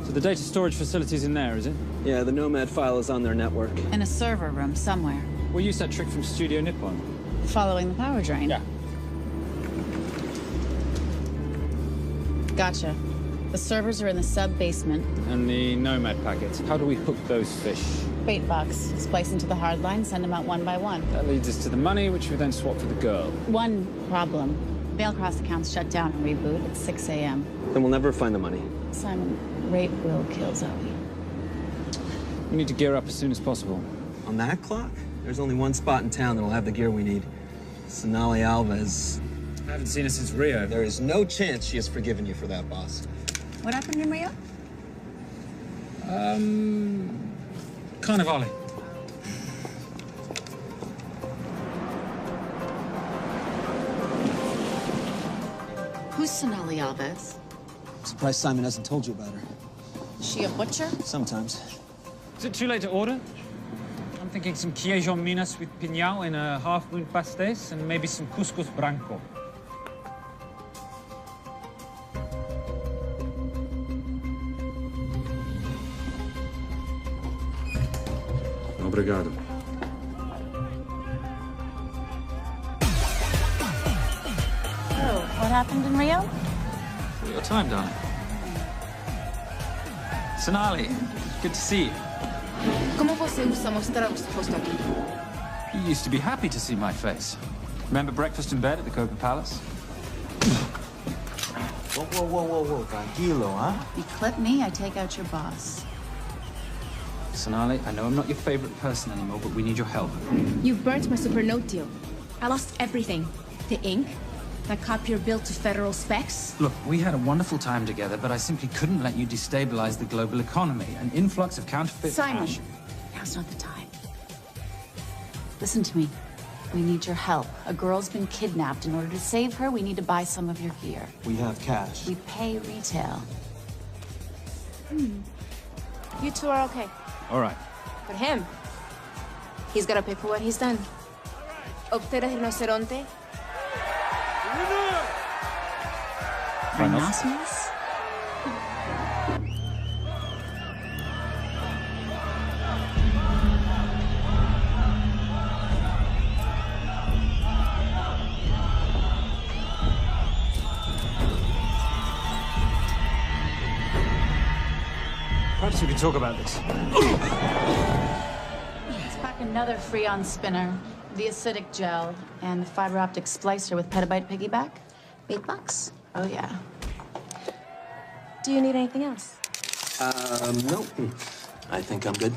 So the data storage facility's in there, is it? Yeah, the Nomad file is on their network. In a server room somewhere. We'll use that trick from Studio Nippon. Following the power drain? Yeah. Gotcha. The servers are in the sub-basement. And the Nomad packets. How do we hook those fish? Bait box. Splice into the hard line, send them out one by one. That leads us to the money, which we then swap for the girl. One problem. Bailcross accounts shut down and reboot at 6 a.m. Then we'll never find the money. Simon, rape will kill Zoe. We need to gear up as soon as possible. On that clock? There's only one spot in town that'll have the gear we need. Sonali Alves. I haven't seen her since Rio. There is no chance she has forgiven you for that, boss. What happened in Rio? Carnivale. Who's Sonali Alves? I'm surprised Simon hasn't told you about her. Is she a butcher? Sometimes. Is it too late to order? I'm thinking some queijo minas with piñao in a half-moon pastéis and maybe some couscous branco. Obrigado. Oh, what happened in Rio? Your time, darling. Sonali, good to see you. Como você usa mostrar o seu rosto aqui? You used to be happy to see my face. Remember breakfast in bed at the Coca Palace? Whoa. Tranquilo, huh? You clip me, I take out your boss. Sonali, I know I'm not your favorite person anymore, but we need your help. You burnt my supernote deal. I lost everything. The ink, that copier built to federal specs. Look, we had a wonderful time together, but I simply couldn't let you destabilize the global economy. An influx of counterfeit Simon, cash. now's not the time. Listen to me. We need your help. A girl's been kidnapped. In order to save her, we need to buy some of your gear. We have cash. We pay retail. You two are okay. All right. But him, he's gotta pay for what he's done. Obter el rinoceronte. Rhinoceros? Perhaps we could talk about this. Let's pack another Freon spinner, the acidic gel, and the fiber optic splicer with petabyte piggyback. $8. Oh, yeah. Do you need anything else? No. I think I'm good.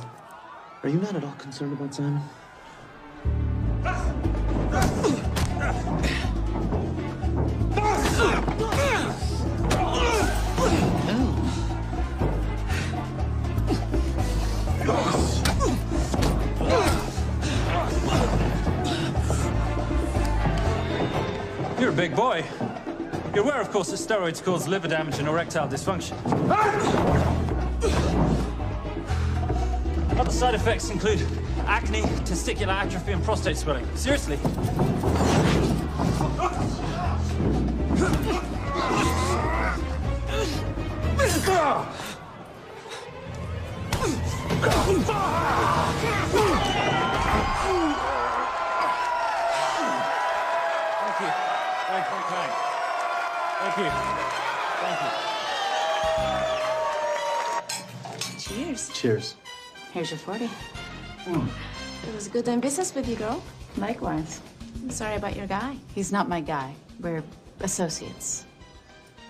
Are you not at all concerned about Simon? You're a big boy. You're aware, of course, that steroids cause liver damage and erectile dysfunction. Other side effects include acne, testicular atrophy, and prostate swelling. Seriously. Thank you. Thank you. Thank you. Cheers. Cheers. Here's your 40. It was good doing business with you, girl. Likewise. I'm sorry about your guy. He's not my guy. We're associates.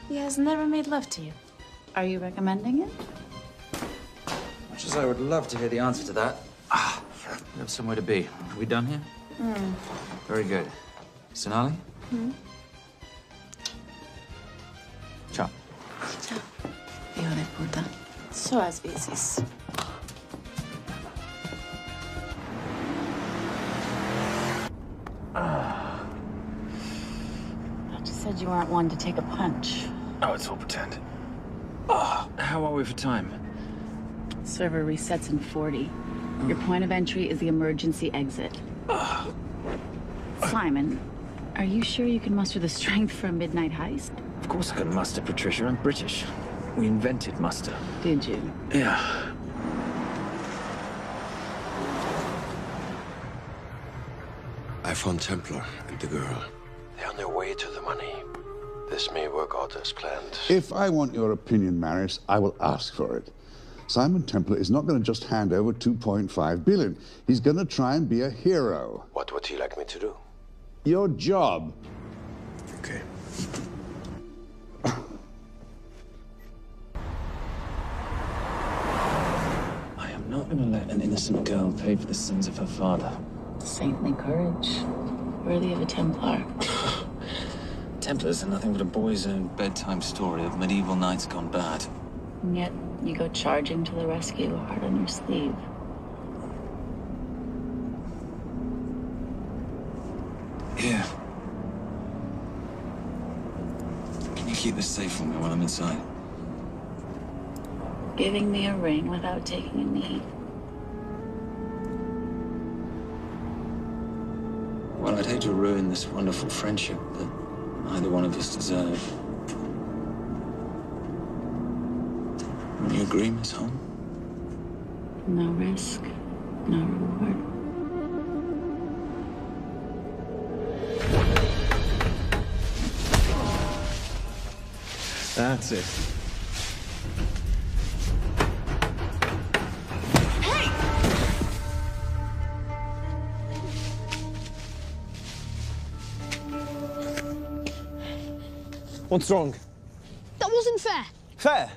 He has never made love to you. Are you recommending it? Much as I would love to hear the answer to that. We have somewhere to be. Are we done here? Very good. Sonali? Ciao. Ciao. Hijo de puta. So as veces. I just said you weren't one to take a punch. Oh, it's all pretend. How are we for time? Server resets in 40. Your point of entry is the emergency exit. Simon, are you sure you can muster the strength for a midnight heist? Of course I can muster, Patricia. I'm British. We invented muster. Did you? Yeah. I found Templar and the girl. They're on their way to the money. This may work out as planned. If I want your opinion, Maris, I will ask for it. Simon Templar is not going to just hand over 2.5 billion. He's going to try and be a hero. What would he like me to do? Your job. Okay. I am not going to let an innocent girl pay for the sins of her father. Saintly courage. Worthy of a Templar. Templars are nothing but a boy's own bedtime story of medieval knights gone bad. And yet, you go charging to the rescue, heart on your sleeve. Here. Can you keep this safe for me while I'm inside? Giving me a ring without taking a knee. Well, I'd hate to ruin this wonderful friendship that neither one of us deserve. You agree, Miss Holm? No risk, no reward. That's it. What's wrong? That wasn't fair. Fair?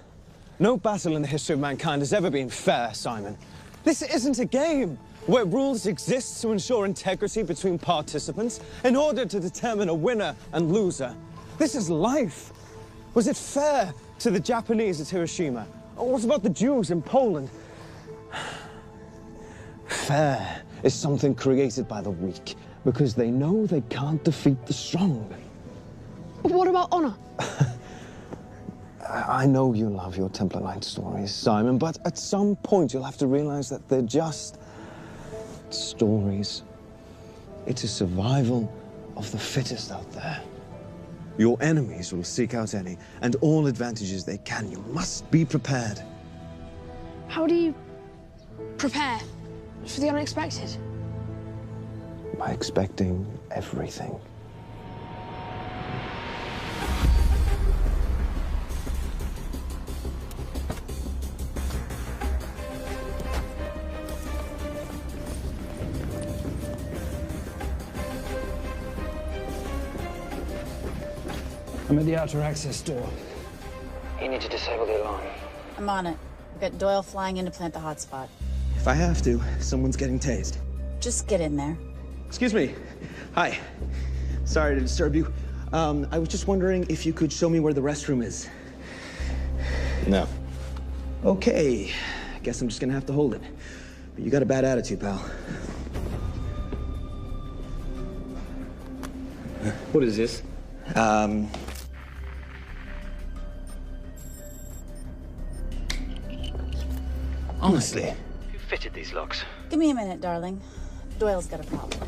No battle in the history of mankind has ever been fair, Simon. This isn't a game where rules exist to ensure integrity between participants in order to determine a winner and loser. This is life. Was it fair to the Japanese at Hiroshima? Or what about the Jews in Poland? Fair is something created by the weak because they know they can't defeat the strong. What about honor? I know you love your Templar Knight stories, Simon, but at some point you'll have to realize that they're just stories. It is survival of the fittest out there. Your enemies will seek out any and all advantages they can. You must be prepared. How do you prepare for the unexpected? By expecting everything. I'm at the outer access door. You need to disable the alarm. I'm on it. We've got Doyle flying in to plant the hotspot. If I have to, someone's getting tased. Just get in there. Excuse me. Hi. Sorry to disturb you. I was just wondering if you could show me where the restroom is. No. Okay. I guess I'm just gonna have to hold it. But you got a bad attitude, pal. What is this? Honestly. Who fitted these locks? Give me a minute, darling. Doyle's got a problem.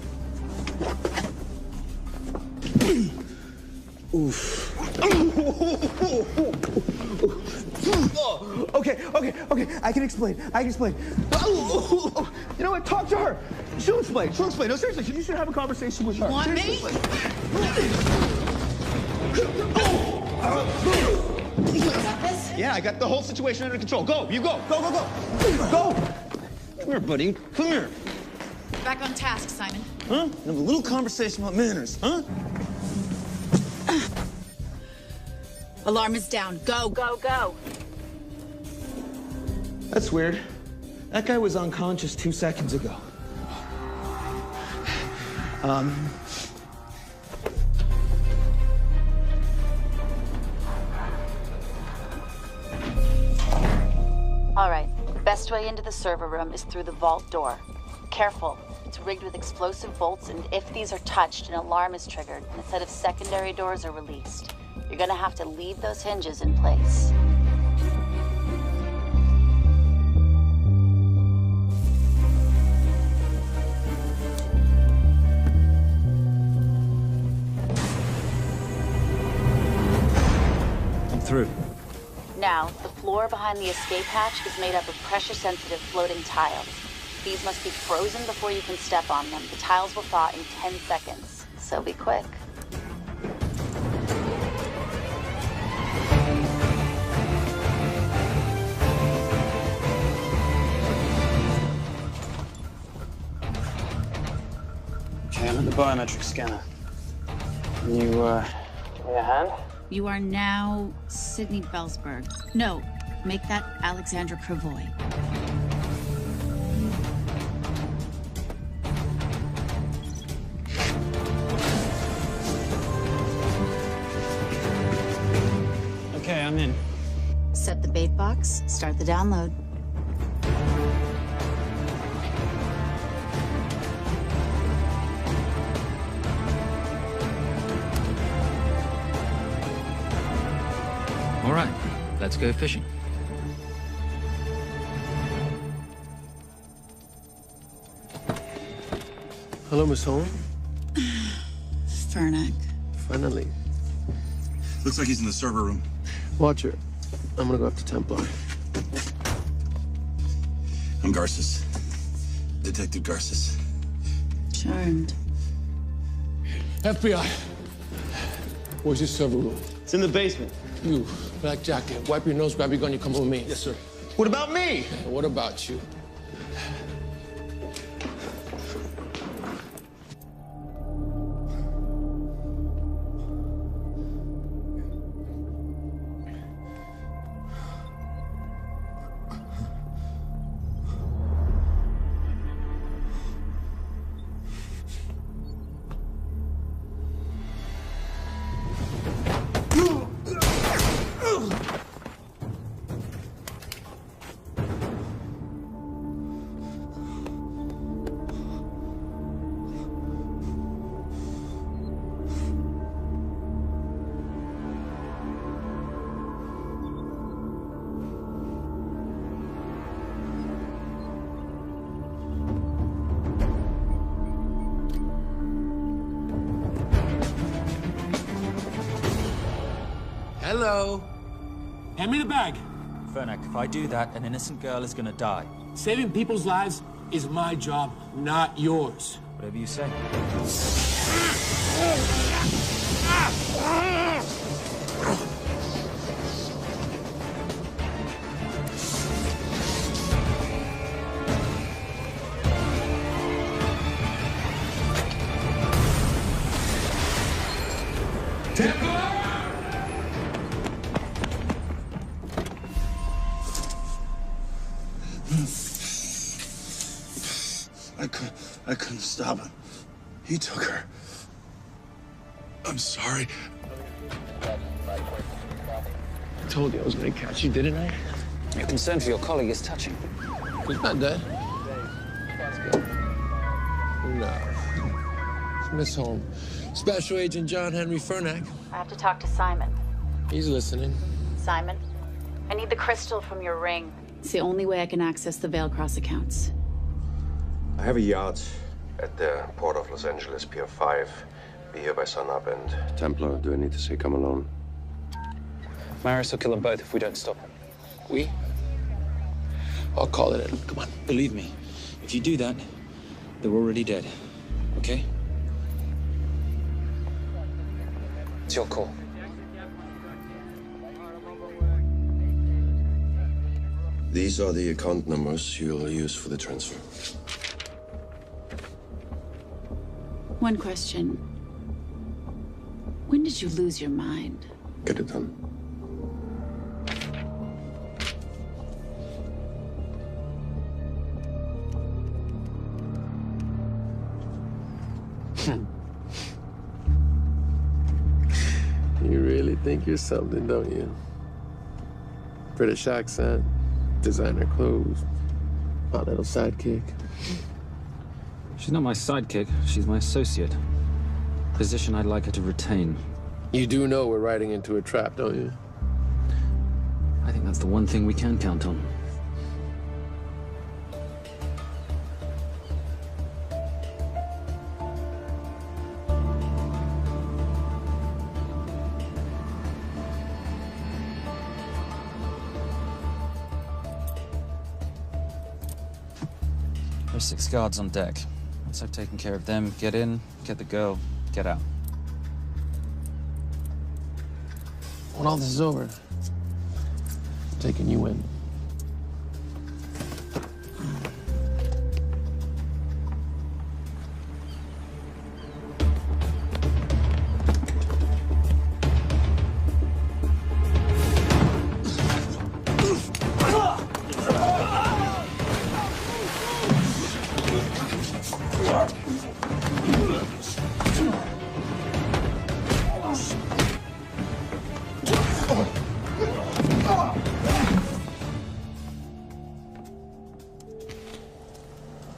Oof. Okay. I can explain. You know what? Talk to her. She'll explain. No, seriously, you should have a conversation with her. You want me? You got this? Yeah, I got the whole situation under control. Go, you go. Go. Go. Come here, buddy. Come here. Back on task, Simon. Huh? Have a little conversation about manners, huh? Alarm is down. Go. That's weird. That guy was unconscious 2 seconds ago. All right. Best way into the server room is through the vault door. Careful. It's rigged with explosive bolts, and if these are touched, an alarm is triggered, and a set of secondary doors are released. You're gonna have to leave those hinges in place. I'm through. Now, the floor behind the escape hatch is made up of pressure-sensitive floating tiles. These must be frozen before you can step on them. The tiles will thaw in 10 seconds, so be quick. Okay, I'm at the biometric scanner. Can you, give me a hand? You are now Sydney Bellsberg. No, make that Alexandra Cravoy. Okay, I'm in. Set the bait box, start the download. All right, let's go fishing. Hello, Miss Holm. Fernack. Finally. Looks like he's in the server room. Watcher, I'm gonna go after Templar. I'm Garces. Detective Garces. Charmed. FBI. Where's your server room? It's in the basement. You, black jacket, wipe your nose, grab your gun, you come with me. Yes, sir. What about me? And what about you? Hello. Hand me the bag. Fernack, if I do that, an innocent girl is gonna die. Saving people's lives is my job, not yours. Whatever you say. Templar! happened? He took her. I'm sorry. I told you I was going to catch you, didn't I? Your concern for your colleague is touching. He's not dead. No. It's Miss Holmes. Special Agent John Henry Fernack. I have to talk to Simon. He's listening. Simon, I need the crystal from your ring. It's the only way I can access the Veilcross accounts. I have a yacht at the port of Los Angeles, Pier 5. Be here by sunup, and Templar, do I need to say come alone? Maris will kill them both if we don't stop them. We? I'll call it in. Come on. Believe me, if you do that, they're already dead. Okay? It's your call. These are the account numbers you'll use for the transfer. One question. When did you lose your mind? Get it done. You really think you're something, don't you? British accent, designer clothes, my little sidekick. She's not my sidekick, she's my associate. Position I'd like her to retain. You do know we're riding into a trap, don't you? I think that's the one thing we can count on. There's 6 guards on deck. Once I've taken care of them, get in, get the girl, get out. When all this is over, I'm taking you in.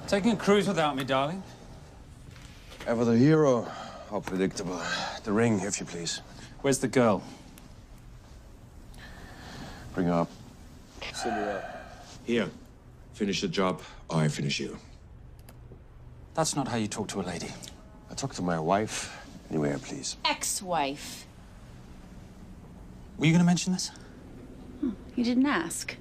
Taking a cruise without me, darling? Ever the hero? How predictable. The ring, if you please. Where's the girl? Bring her up. Send her up. Here. Finish the job, or I finish you. That's not how you talk to a lady. I talk to my wife. Anywhere, please. Ex-wife. Were you going to mention this? You didn't ask.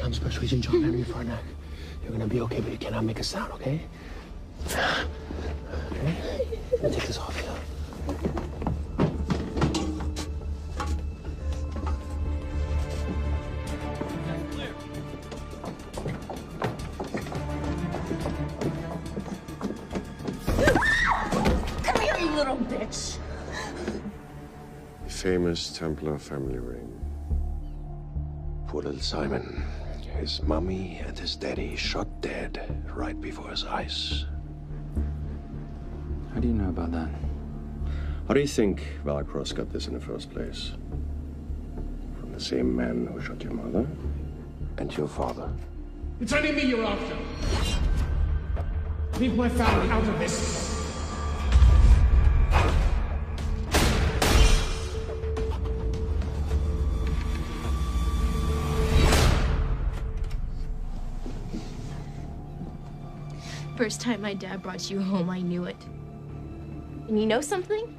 I'm Special Agent John Henry Fernack. You're gonna be okay, but you cannot make a sound, okay? Okay? Let me take this off you. Come here, you little bitch. The famous Templar family ring. Poor little Simon. His mummy and his daddy shot dead right before his eyes. How do you know about that? How do you think Valcross got this in the first place? From the same man who shot your mother and your father. It's only me you're after. Leave my family out of this. First time my dad brought you home, I knew it. And you know something?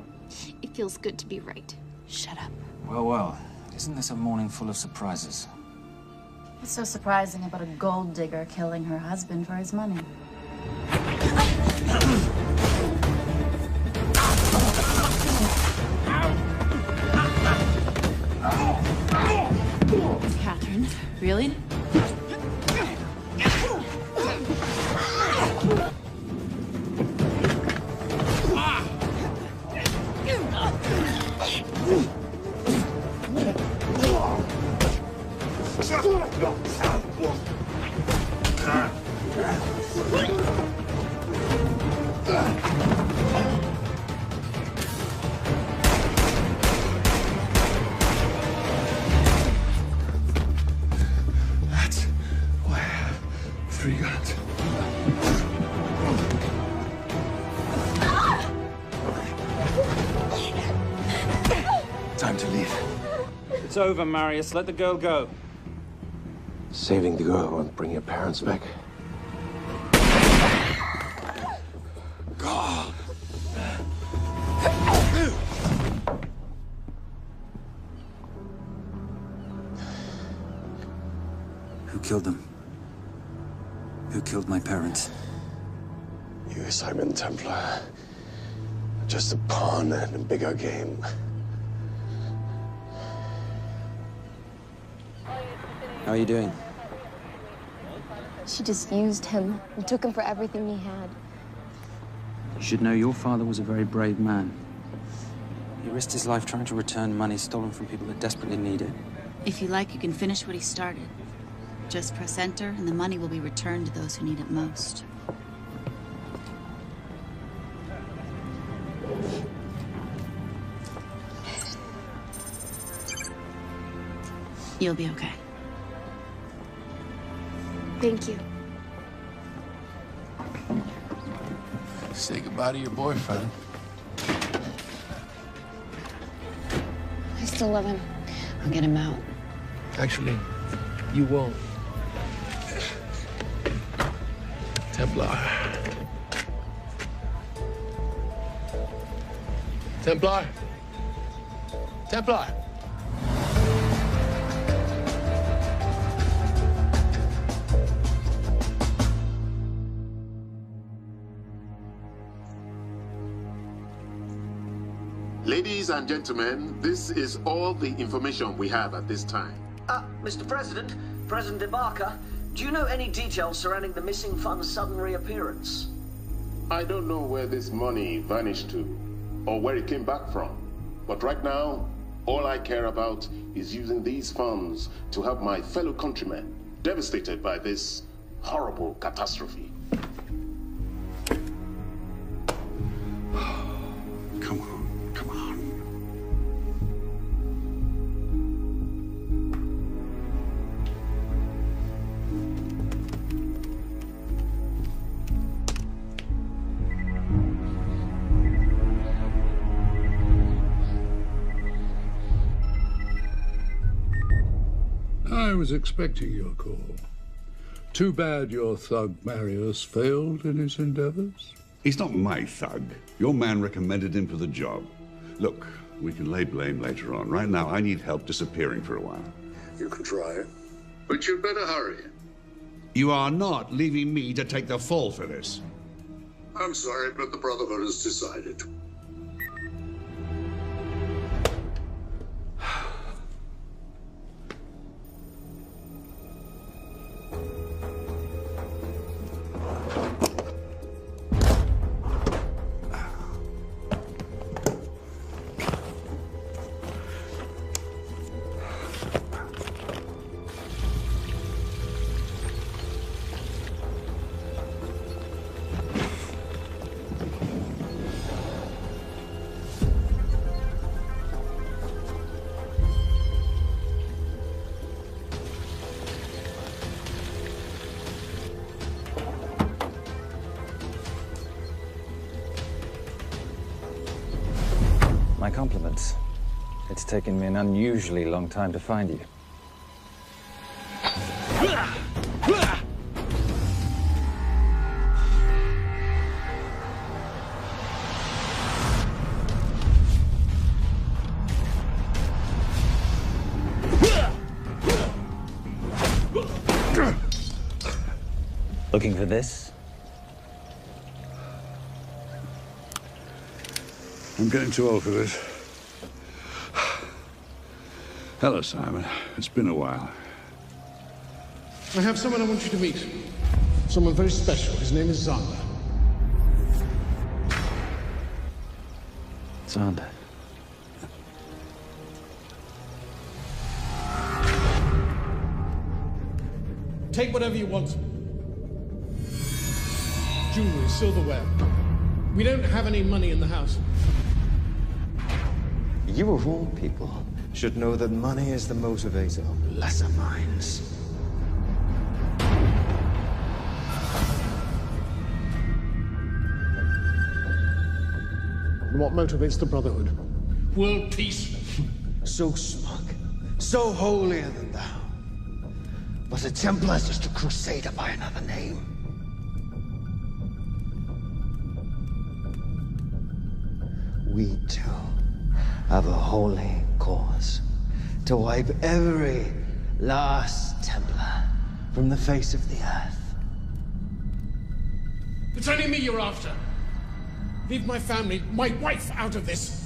It feels good to be right. Shut up. Well, well. Isn't this a morning full of surprises? What's so surprising about a gold digger killing her husband for his money? Catherine, really? over, Marius. Let the girl go. Saving the girl won't bring your parents back. God. Who killed them? Who killed my parents? You, Simon Templar. Just a pawn in a bigger game. How are you doing? She just used him and took him for everything he had. You should know your father was a very brave man. He risked his life trying to return money stolen from people that desperately need it. If you like, you can finish what he started. Just press enter, and the money will be returned to those who need it most. You'll be okay. Thank you. Say goodbye to your boyfriend. I still love him. I'll get him out. Actually, you won't. Templar. Templar. Templar. Ladies and gentlemen, this is all the information we have at this time. Mr. President, President Ibaka, do you know any details surrounding the missing fund's sudden reappearance? I don't know where this money vanished to, or where it came back from. But right now, all I care about is using these funds to help my fellow countrymen devastated by this horrible catastrophe. Come on, come on. I was expecting your call. Too bad your thug Marius failed in his endeavors. He's not my thug. Your man recommended him for the job. Look, we can lay blame later on. Right now, I need help disappearing for a while. You can try, but you'd better hurry. You are not leaving me to take the fall for this. I'm sorry, but the Brotherhood has decided. My compliments. It's taken me an unusually long time to find you. Looking for this? I'm getting too old for this. Hello, Simon. It's been a while. I have someone I want you to meet. Someone very special. His name is Zander. Zander. Take whatever you want. Jewelry, silverware. We don't have any money in the house. You of all people should know that money is the motivator of lesser minds. What motivates the Brotherhood? World peace. So smug. so holier than thou. But the Templars just a crusader by another name. We too have a holy cause to wipe every last Templar from the face of the earth. It's only me you're after. Leave my family, my wife, out of this.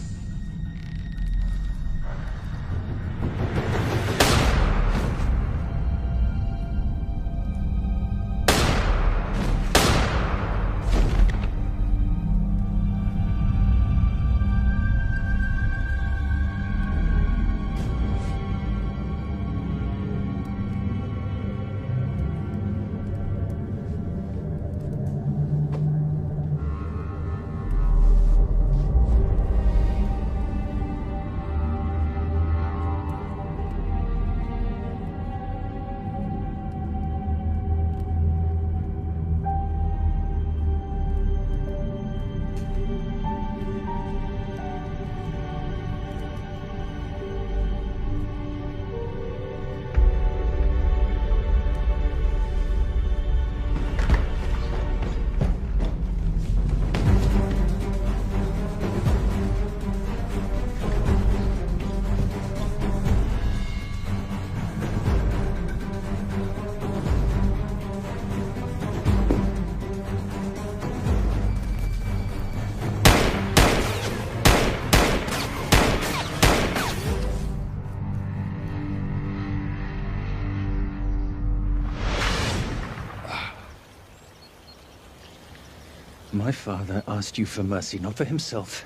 My father asked you for mercy, not for himself,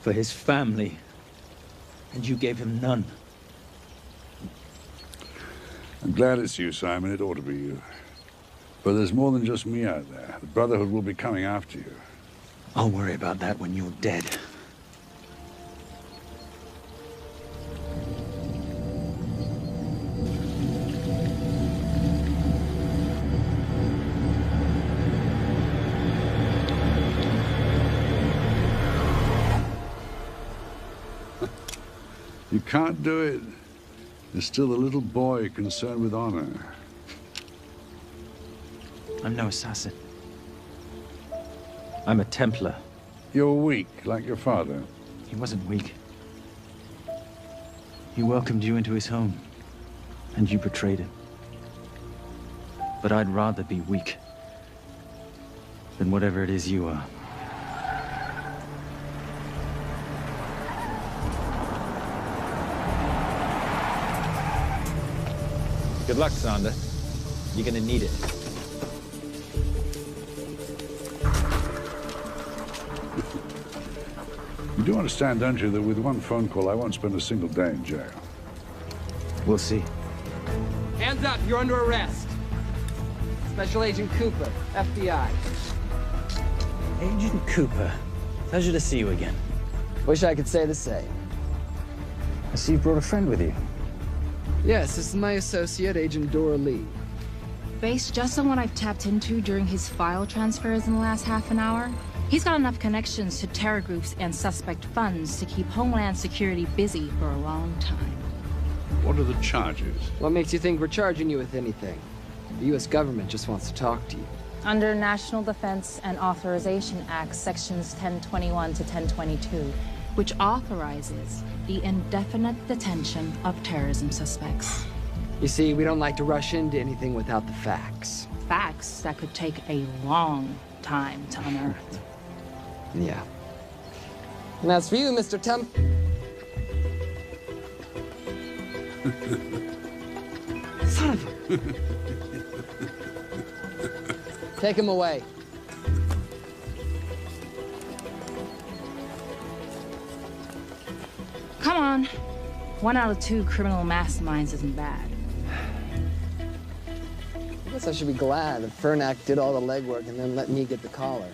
for his family, and you gave him none. I'm glad it's you, Simon. It ought to be you. But there's more than just me out there. The Brotherhood will be coming after you. I'll worry about that when you're dead. You can't do it. There's still the little boy concerned with honor. I'm no assassin. I'm a Templar. You're weak, like your father. He wasn't weak. He welcomed you into his home, and you betrayed him. But I'd rather be weak than whatever it is you are. Good luck, Sander. You're gonna need it. You do understand, don't you, that with one phone call, I won't spend a single day in jail. We'll see. Hands up, you're under arrest. Special Agent Cooper, FBI. Agent Cooper, pleasure to see you again. Wish I could say the same. I see you brought a friend with you. Yes, this is my associate, Agent Dora Lee. Based just on what I've tapped into during his file transfers in the last half an hour, he's got enough connections to terror groups and suspect funds to keep Homeland Security busy for a long time. What are the charges? What makes you think we're charging you with anything? The U.S. government just wants to talk to you. Under National Defense and Authorization Act, Sections 1021 to 1022, which authorizes the indefinite detention of terrorism suspects. You see, we don't like to rush into anything without the facts. Facts that could take a long time to unearth. Yeah. And as for you, Mr. Temp... Son of a... Take him away. Come on. 1 out of 2 criminal masterminds isn't bad. I guess I should be glad that Fernak did all the legwork and then let me get the collar.